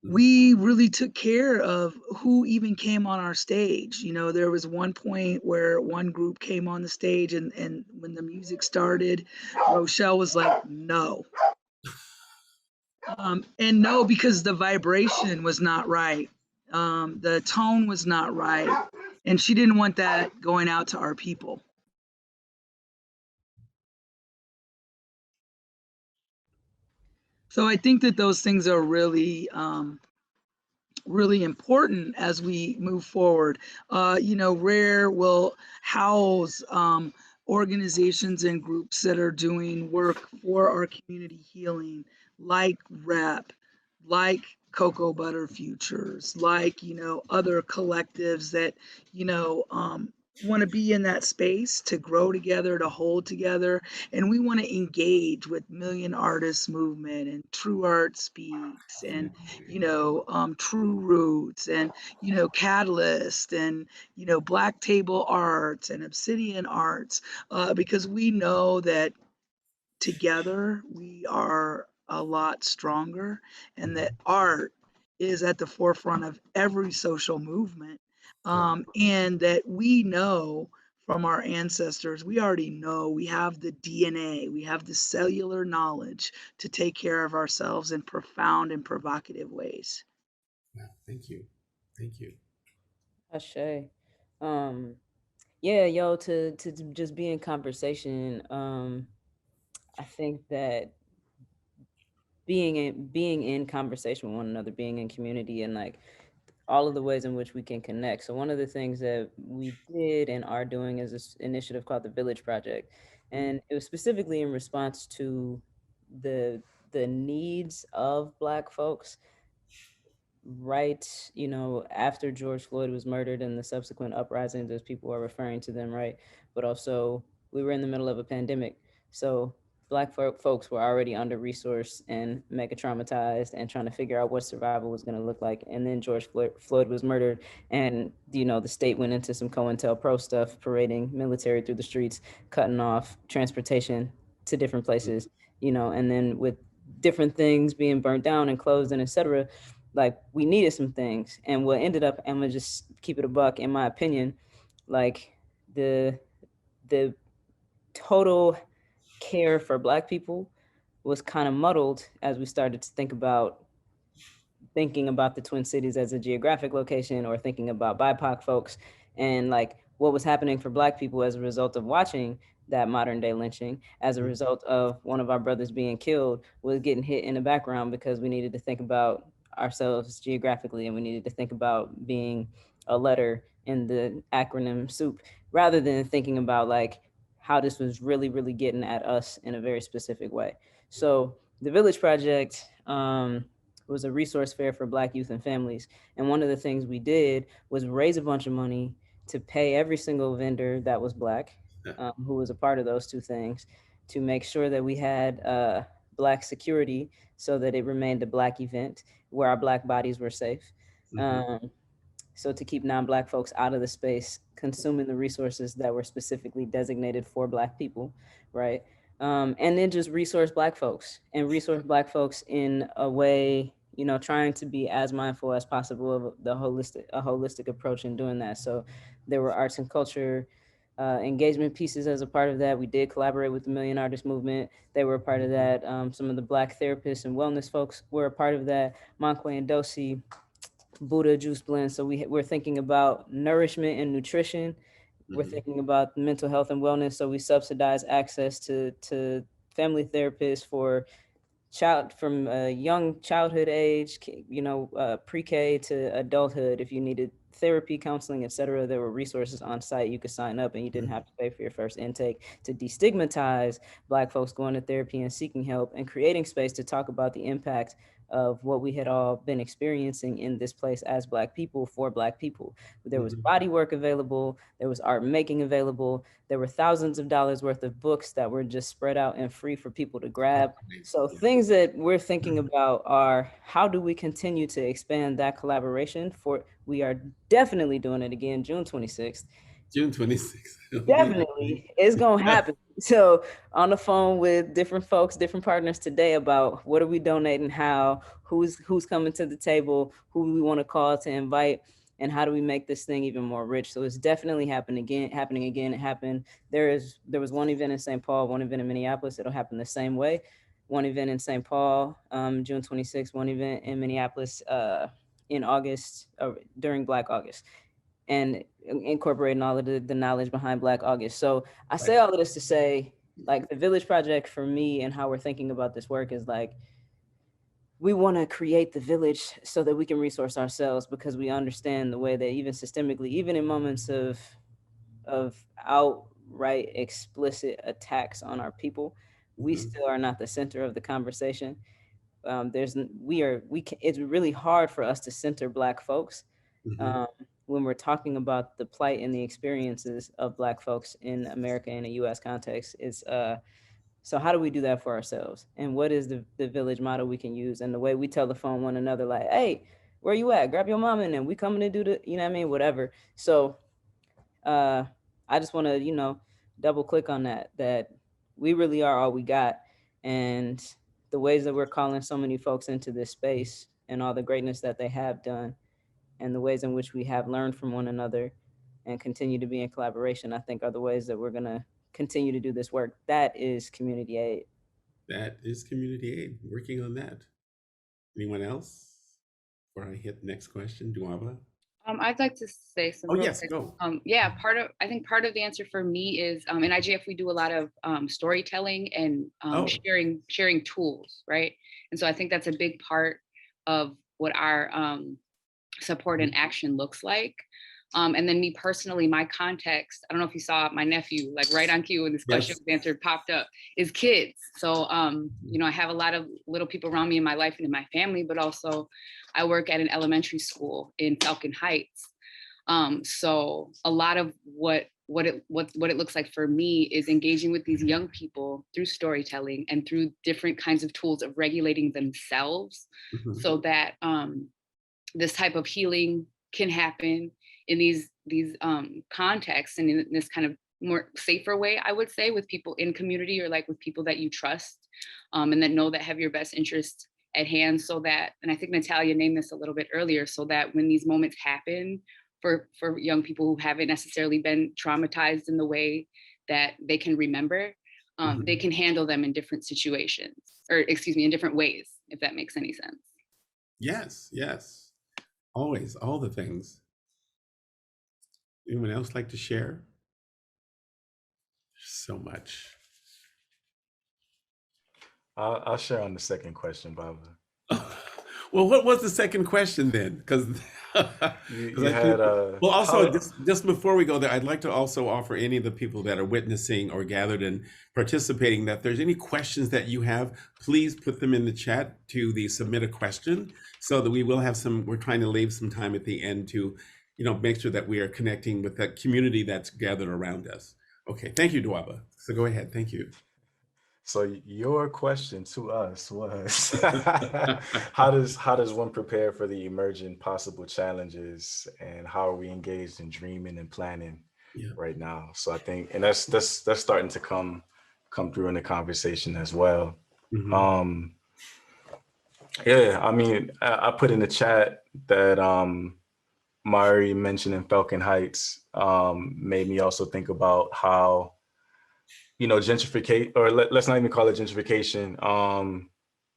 really took care of who even came on our stage. You know, there was one point where one group came on the stage and when the music started, Rochelle was like, no. And no, because the vibration was not right. The tone was not right. And she didn't want that going out to our people. So I think that those things are really really important as we move forward. You know, Rare will house organizations and groups that are doing work for our community healing, like REP, like Cocoa Butter Futures, like, you know, other collectives that, you know, want to be in that space to grow together, to hold together. And we want to engage with Million Artists Movement and TruArt Speaks and, you know, Tru Ruts and, you know, Catalyst and, you know, Black Table Arts and Obsidian Arts, because we know that together we are a lot stronger and that art is at the forefront of every social movement. And that we know from our ancestors, we already know we have the DNA, we have the cellular knowledge to take care of ourselves in profound and provocative ways. Yeah, thank you. Thank you. Ashe. Yeah, yo, to just be in conversation. I think that being in conversation with one another, being in community, and like all of the ways in which we can connect. So one of the things that we did and are doing is this initiative called the Village Project, and it was specifically in response to the needs of Black folks right, you know, after George Floyd was murdered and the subsequent uprisings, as people are referring to them, right? But also, we were in the middle of a pandemic. So Black folks were already under-resourced and mega traumatized and trying to figure out what survival was going to look like. And then George Floyd was murdered, and, you know, the state went into some COINTELPRO stuff, parading military through the streets, cutting off transportation to different places, you know, and then with different things being burnt down and closed and et cetera, like we needed some things. And what ended up, I'm gonna just keep it a buck, in my opinion, like the total care for Black people was kind of muddled as we started to thinking about the Twin Cities as a geographic location, or thinking about BIPOC folks and like what was happening for Black people as a result of watching that modern day lynching, as a result of one of our brothers being killed, was getting hit in the background because we needed to think about ourselves geographically, and we needed to think about being a letter in the acronym soup, rather than thinking about like how this was really, really getting at us in a very specific way. So the Village Project was a resource fair for Black youth and families. And one of the things we did was raise a bunch of money to pay every single vendor that was Black, who was a part of those two things, to make sure that we had Black security so that it remained a Black event where our Black bodies were safe. So to keep non-Black folks out of the space, consuming the resources that were specifically designated for Black people, right? And then just resource Black folks in a way, you know, trying to be as mindful as possible of a holistic approach in doing that. So there were arts and culture engagement pieces as a part of that. We did collaborate with the Million Artist Movement. They were a part of that. Some of the Black therapists and wellness folks were a part of that. Monkwe and Dosi, Buddha juice blend. So we're thinking about nourishment and nutrition. We're thinking about mental health and wellness. So we subsidize access to family therapists for from young childhood age, you know, pre-K to adulthood. If you needed therapy, counseling, etc., there were resources on site. You could sign up and you didn't have to pay for your first intake, to destigmatize Black folks going to therapy and seeking help, and creating space to talk about the impact of what we had all been experiencing in this place as Black people for Black people. There was body work available, there was art making available, there were thousands of dollars worth of books that were just spread out and free for people to grab. So things that we're thinking about are, how do we continue to expand that collaboration? We are definitely doing it again, June 26th. June 26th. Definitely, it's gonna happen. So on the phone with different folks, different partners today about what are we donating, how, who's coming to the table, who we want to call to invite, and how do we make this thing even more rich. So it's definitely happening again. It happened. There was one event in St. Paul, one event in Minneapolis. It'll happen the same way. One event in St. Paul, June 26th, one event in Minneapolis in August, during Black August, and incorporating all of the knowledge behind Black August. So I say all of this to say, like, the Village Project for me and how we're thinking about this work is like, we want to create the village so that we can resource ourselves, because we understand the way that even systemically, even in moments of outright explicit attacks on our people, we still are not the center of the conversation. It's really hard for us to center Black folks when we're talking about the plight and the experiences of Black folks in America in a US context. So how do we do that for ourselves? And what is the village model we can use? And the way we telephone one another, like, hey, where you at? Grab your mom and then we coming to do the, you know what I mean? Whatever. So I just want to, double click on that we really are all we got. And the ways that we're calling so many folks into this space and all the greatness that they have done, and the ways in which we have learned from one another and continue to be in collaboration, I think, are the ways that we're going to continue to do this work. That is community aid. That is community aid, working on that. Anyone else? Before I hit the next question, Duaba? I'd like to say something. Oh, yes, go. Yeah, I think part of the answer for me is, in IGF, we do a lot of storytelling and sharing tools, right? And so I think that's a big part of what our support and action looks like. And then me personally, my context, I don't know if you saw my nephew, like right on cue when this question was answered, popped up, is kids. So, I have a lot of little people around me in my life and in my family, but also I work at an elementary school in Falcon Heights. So a lot of what it looks like for me is engaging with these young people through storytelling and through different kinds of tools of regulating themselves, so that this type of healing can happen in these contexts and in this kind of more safer way, I would say, with people in community, or like with people that you trust, and that know that have your best interest at hand, so that, and I think Natalia named this a little bit earlier, so that when these moments happen for young people who haven't necessarily been traumatized in the way that they can remember, they can handle them in different situations, or in different ways, if that makes any sense. Yes. Always, all the things. Anyone else like to share? So much. I'll share on the second question, Baba. Well, what was the second question then? Because just before we go there, I'd like to also offer any of the people that are witnessing or gathered and participating that if there's any questions that you have, please put them in the chat to the submit a question, so that we will have we're trying to leave some time at the end to, make sure that we are connecting with that community that's gathered around us. Okay, thank you, Duaba. So go ahead, thank you. So your question to us was, how does one prepare for the emerging possible challenges, and how are we engaged in dreaming and planning right now? So I think, and that's starting to come through in the conversation as well. I put in the chat that Mari mentioned in Falcon Heights made me also think about how, gentrification, or let's not even call it gentrification,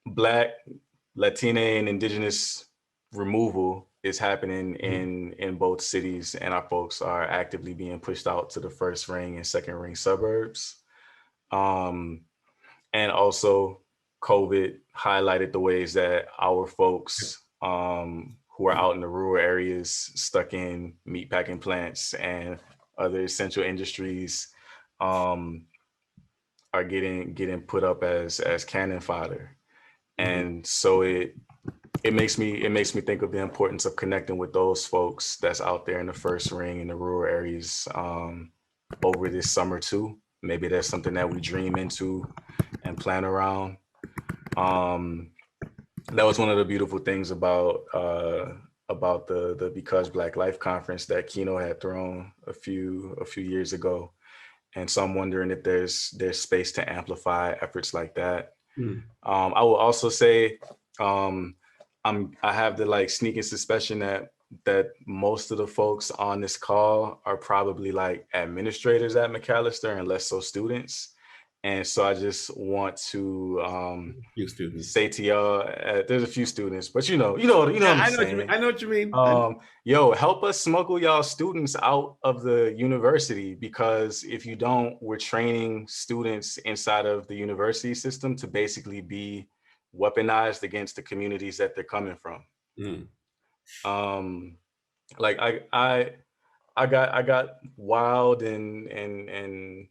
Black, Latina, and Indigenous removal is happening in both cities, and our folks are actively being pushed out to the first ring and second ring suburbs. And also COVID highlighted the ways that our folks who are out in the rural areas, stuck in meatpacking plants and other essential industries, are getting put up as cannon fodder. And so it makes me think of the importance of connecting with those folks that's out there in the first ring in the rural areas over this summer too. Maybe that's something that we dream into and plan around. That was one of the beautiful things about the Because Black Life conference that Kino had thrown a few years ago. And so I'm wondering if there's space to amplify efforts like that. I will also say I have the like sneaking suspicion that most of the folks on this call are probably like administrators at McAllister and less so students. And so I just want to few students. say to y'all, there's a few students, but you know what I'm saying. I know what you mean. Yo, help us smuggle y'all students out of the university, because if you don't, we're training students inside of the university system to basically be weaponized against the communities that they're coming from. Like I got wild and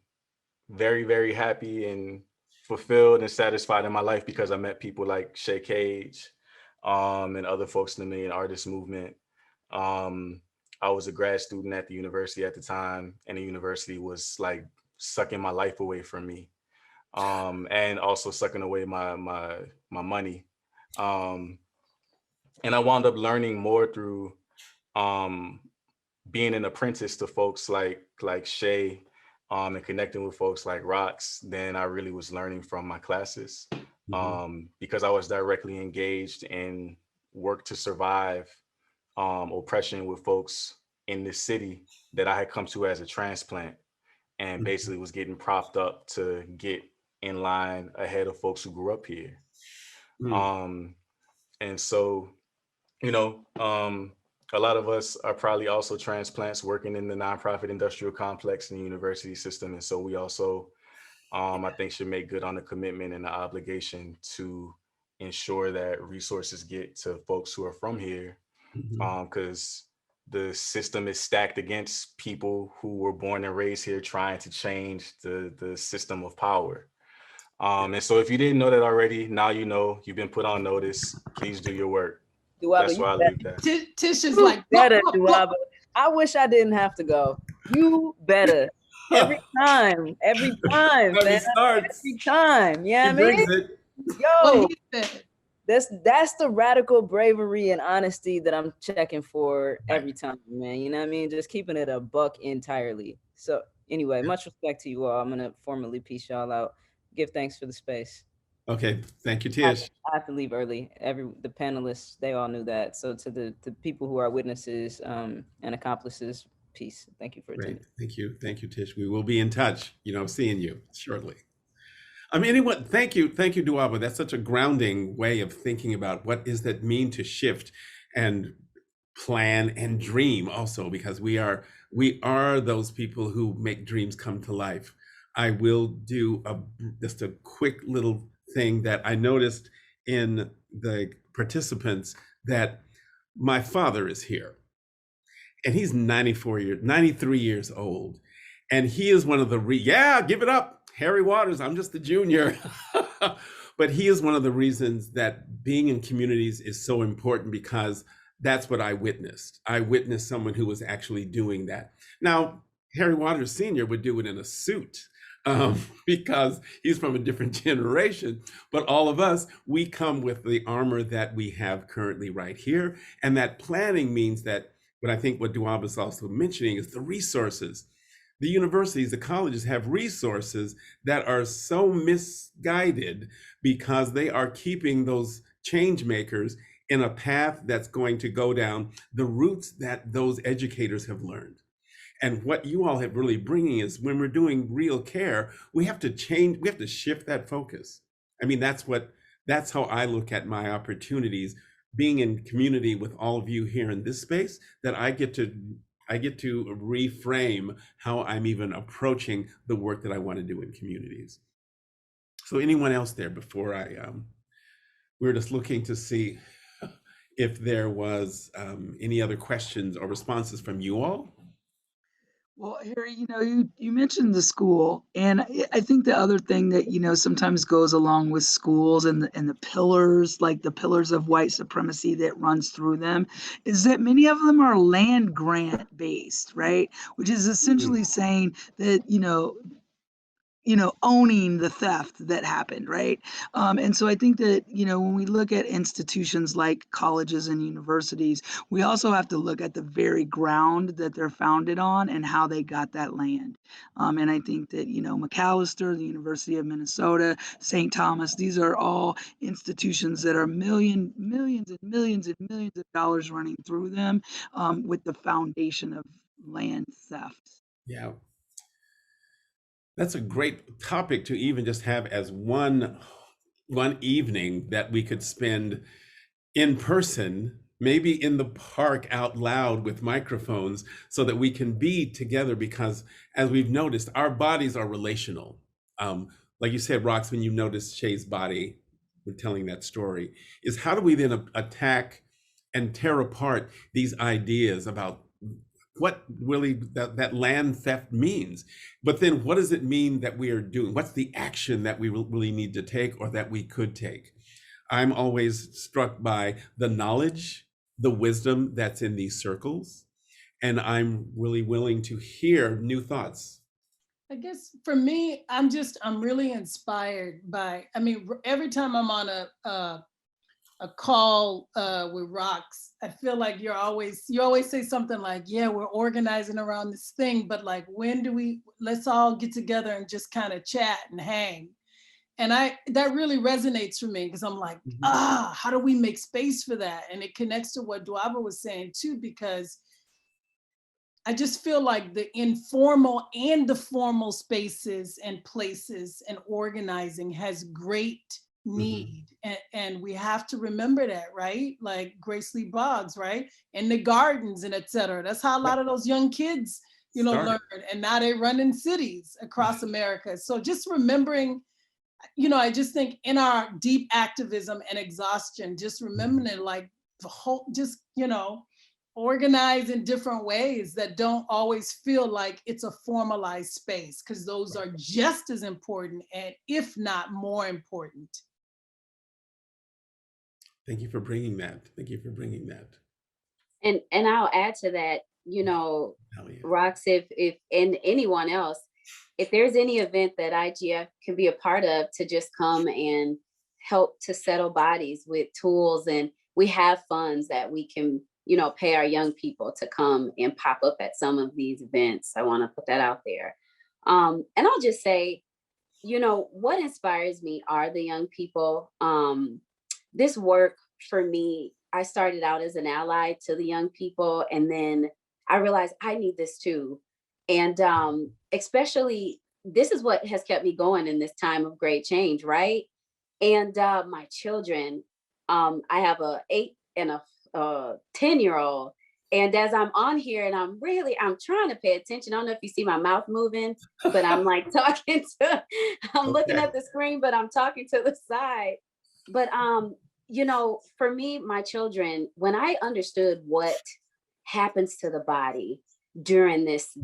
very, very happy and fulfilled and satisfied in my life because I met people like Shá Cage and other folks in the Million Artists Movement. I was a grad student at the university at the time, and the university was like sucking my life away from me, and also sucking away my money. And I wound up learning more through being an apprentice to folks like Shá, and connecting with folks like Rox than I really was learning from my classes, because I was directly engaged in work to survive oppression with folks in this city that I had come to as a transplant, and basically was getting propped up to get in line ahead of folks who grew up here. And so, a lot of us are probably also transplants working in the nonprofit industrial complex in the university system. And so we also, I think, should make good on the commitment and the obligation to ensure that resources get to folks who are from here, because the system is stacked against people who were born and raised here trying to change the system of power. And so if you didn't know that already, now you know, you've been put on notice. Please do your work. Duaba, that's why I leave that. Tish is like, better, Duaba. I wish I didn't have to go. You better. Every time, every time, man. Every time. Yeah, I mean, yo, that's the radical bravery and honesty that I'm checking for every time, man. You know what I mean? Just keeping it a buck entirely. So anyway, much respect to you all. I'm gonna formally peace y'all out. Give thanks for the space. Okay, thank you, Tish. I have to leave early. The panelists, they all knew that. So to the people who are witnesses and accomplices, peace. Thank you for attending. Thank you, Tish. We will be in touch. Seeing you shortly. Anyone, thank you, Duaba. That's such a grounding way of thinking about what does that mean to shift and plan and dream also, because we are those people who make dreams come to life. I will do just a quick little thing that I noticed in the participants, that my father is here, and he's 93 years old, and he is one of the give it up, Harry Waters. I'm just the junior, but he is one of the reasons that being in communities is so important, because that's what I witnessed. I witnessed someone who was actually doing that. Now, Harry Waters Sr. would do it in a suit, because he's from a different generation, but all of us, we come with the armor that we have currently right here. And that planning means that what Duaba is also mentioning is the resources. The universities, the colleges have resources that are so misguided because they are keeping those change makers in a path that's going to go down the routes that those educators have learned. And what you all have really bringing is, when we're doing real care, we have to change, we have to shift that focus. That's how I look at my opportunities, being in community with all of you here in this space, that I get to reframe how I'm even approaching the work that I want to do in communities. So anyone else there before we're just looking to see if there was any other questions or responses from you all. Well, Harry, you mentioned the school, and I think the other thing that, sometimes goes along with schools and the pillars, like the pillars of white supremacy that runs through them, is that many of them are land grant based, right? Which is essentially saying that, owning the theft that happened, right? And so I think that, when we look at institutions like colleges and universities, we also have to look at the very ground that they're founded on and how they got that land. And I think that, Macalester, the University of Minnesota, St. Thomas, these are all institutions that are millions and millions and millions of dollars running through them, with the foundation of land theft. Yeah. That's a great topic to even just have as one evening that we could spend in person, maybe in the park out loud with microphones, so that we can be together, because as we've noticed, our bodies are relational. Like you said, Rox, when you noticed Shay's body, when telling that story, is how do we then attack and tear apart these ideas about what really that land theft means? But then what does it mean that we are doing? What's the action that we really need to take, or that we could take? I'm always struck by the knowledge, the wisdom that's in these circles, and I'm really willing to hear new thoughts. I guess for me, I'm really inspired by, every time I'm on a call with Rox, I feel like you always say something like, yeah, we're organizing around this thing, but like, let's all get together and just kind of chat and hang. And that really resonates for me, because I'm like, how do we make space for that? And it connects to what Duaba was saying too, because I just feel like the informal and the formal spaces and places and organizing has great need. And we have to remember that, right? Like Grace Lee Boggs, right? And the gardens and et cetera. That's how a lot of those young kids, learn. And now they run in cities across America. So just remembering, I just think in our deep activism and exhaustion, just remembering like the whole, organize in different ways that don't always feel like it's a formalized space, because those are just as important, and if not more important. Thank you for bringing that. Thank you for bringing that. And I'll add to that, Rox, if and anyone else, if there's any event that IGF can be a part of to just come and help to settle bodies with tools, and we have funds that we can, pay our young people to come and pop up at some of these events. I want to put that out there. And I'll just say, what inspires me are the young people. This work for me, I started out as an ally to the young people, and then I realized I need this too. And especially, this is what has kept me going in this time of great change, right? And my children, I have a 8 and a 10-year-old. And as I'm on here and I'm trying to pay attention. I don't know if you see my mouth moving, but I'm like looking at the screen, but I'm talking to the side. But, for me, my children, when I understood what happens to the body during this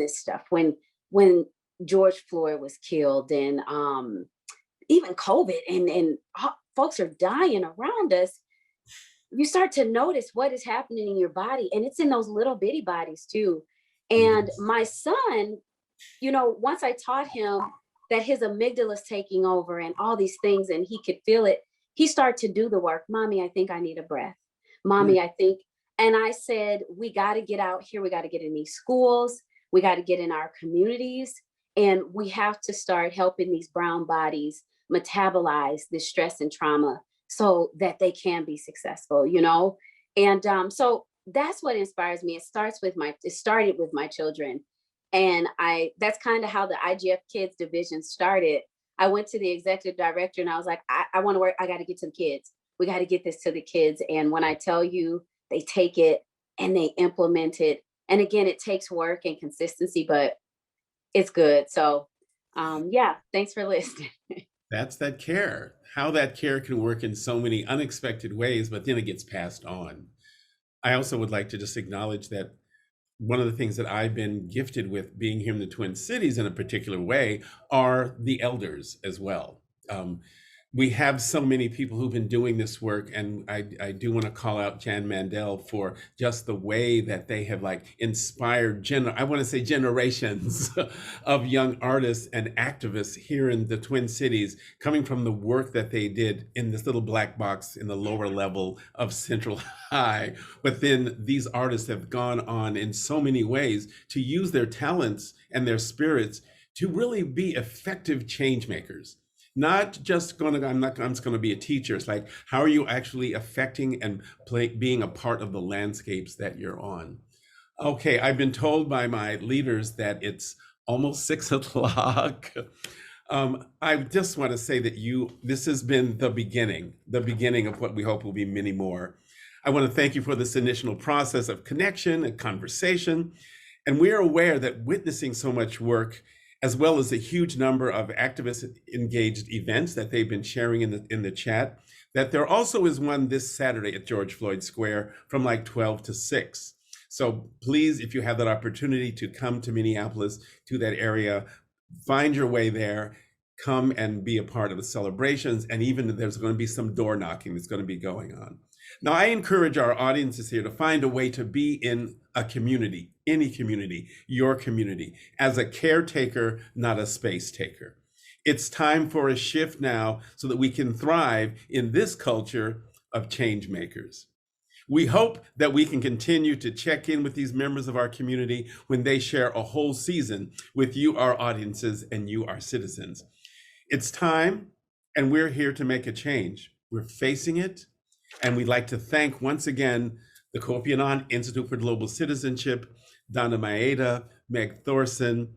stuff, when George Floyd was killed, and even COVID, and folks are dying around us, you start to notice what is happening in your body, and it's in those little bitty bodies too. And my son, once I taught him that his amygdala is taking over and all these things, and he could feel it, he started to do the work. Mommy, I think I need a breath. Mommy, I think. And I said, we got to get out here. We got to get in these schools. We got to get in our communities. And we have to start helping these brown bodies metabolize this stress and trauma so that they can be successful, And so that's what inspires me. It started with my children. And that's kind of how the IGF Kids division started. I went to the executive director and I was like, I want to work. I got to get to the kids. We got to get this to the kids. And when I tell you, they take it and they implement it. And again, it takes work and consistency, but it's good. So thanks for listening. That's that care, how that care can work in so many unexpected ways, but then it gets passed on. I also would like to just acknowledge that one of the things that I've been gifted with being here in the Twin Cities in a particular way are the elders as well. We have so many people who've been doing this work, and I do want to call out Jan Mandell for just the way that they have like inspired I want to say generations of young artists and activists here in the Twin Cities, coming from the work that they did in this little black box in the lower level of Central High. But then these artists have gone on in so many ways to use their talents and their spirits to really be effective change makers. Not just I'm just going to be a teacher. It's like, how are you actually affecting and being a part of the landscapes that you're on? Okay, I've been told by my leaders that it's almost 6 o'clock. I just want to say that this has been the beginning of what we hope will be many more. I want to thank you for this initial process of connection and conversation. And we are aware that witnessing so much work, as well as a huge number of activist engaged events that they've been sharing in the chat, that there also is one this Saturday at George Floyd Square from like 12 to 6. So please, if you have that opportunity to come to Minneapolis, to that area, find your way there, come and be a part of the celebrations. And even there's going to be some door knocking that's going to be going on. Now, I encourage our audiences here to find a way to be in a community, any community, your community, as a caretaker, not a space taker. It's time for a shift now so that we can thrive in this culture of change makers. We hope that we can continue to check in with these members of our community when they share a whole season with you, our audiences, and you, our citizens. It's time, and we're here to make a change. We're facing it. And we'd like to thank once again the Kofi Annan Institute for Global Citizenship, Donna Maeda, Meg Thorson,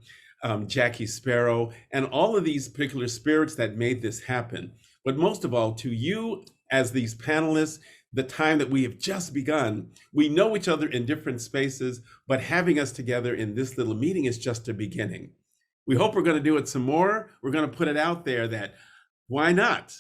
Jackie Sparrow, and all of these particular spirits that made this happen. But most of all, to you as these panelists, the time that we have just begun. We know each other in different spaces, but having us together in this little meeting is just a beginning. We hope we're going to do it some more. We're going to put it out there that why not?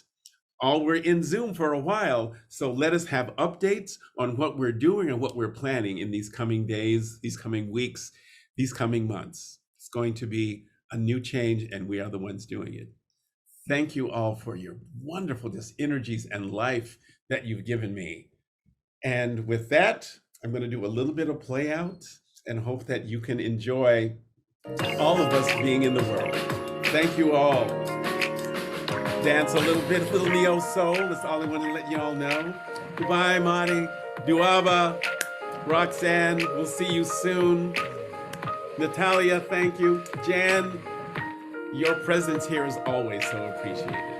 We're in Zoom for a while, so let us have updates on what we're doing and what we're planning in these coming days, these coming weeks, these coming months. It's going to be a new change, and we are the ones doing it. Thank you all for your wonderful just energies and life that you've given me. And with that, I'm going to do a little bit of play out and hope that you can enjoy all of us being in the world. Thank you all. Dance a little bit, little neo soul. That's all I want to let you all know. Goodbye, Marty, Duaba, Roxanne. We'll see you soon. Natalia, thank you. Jan, your presence here is always so appreciated.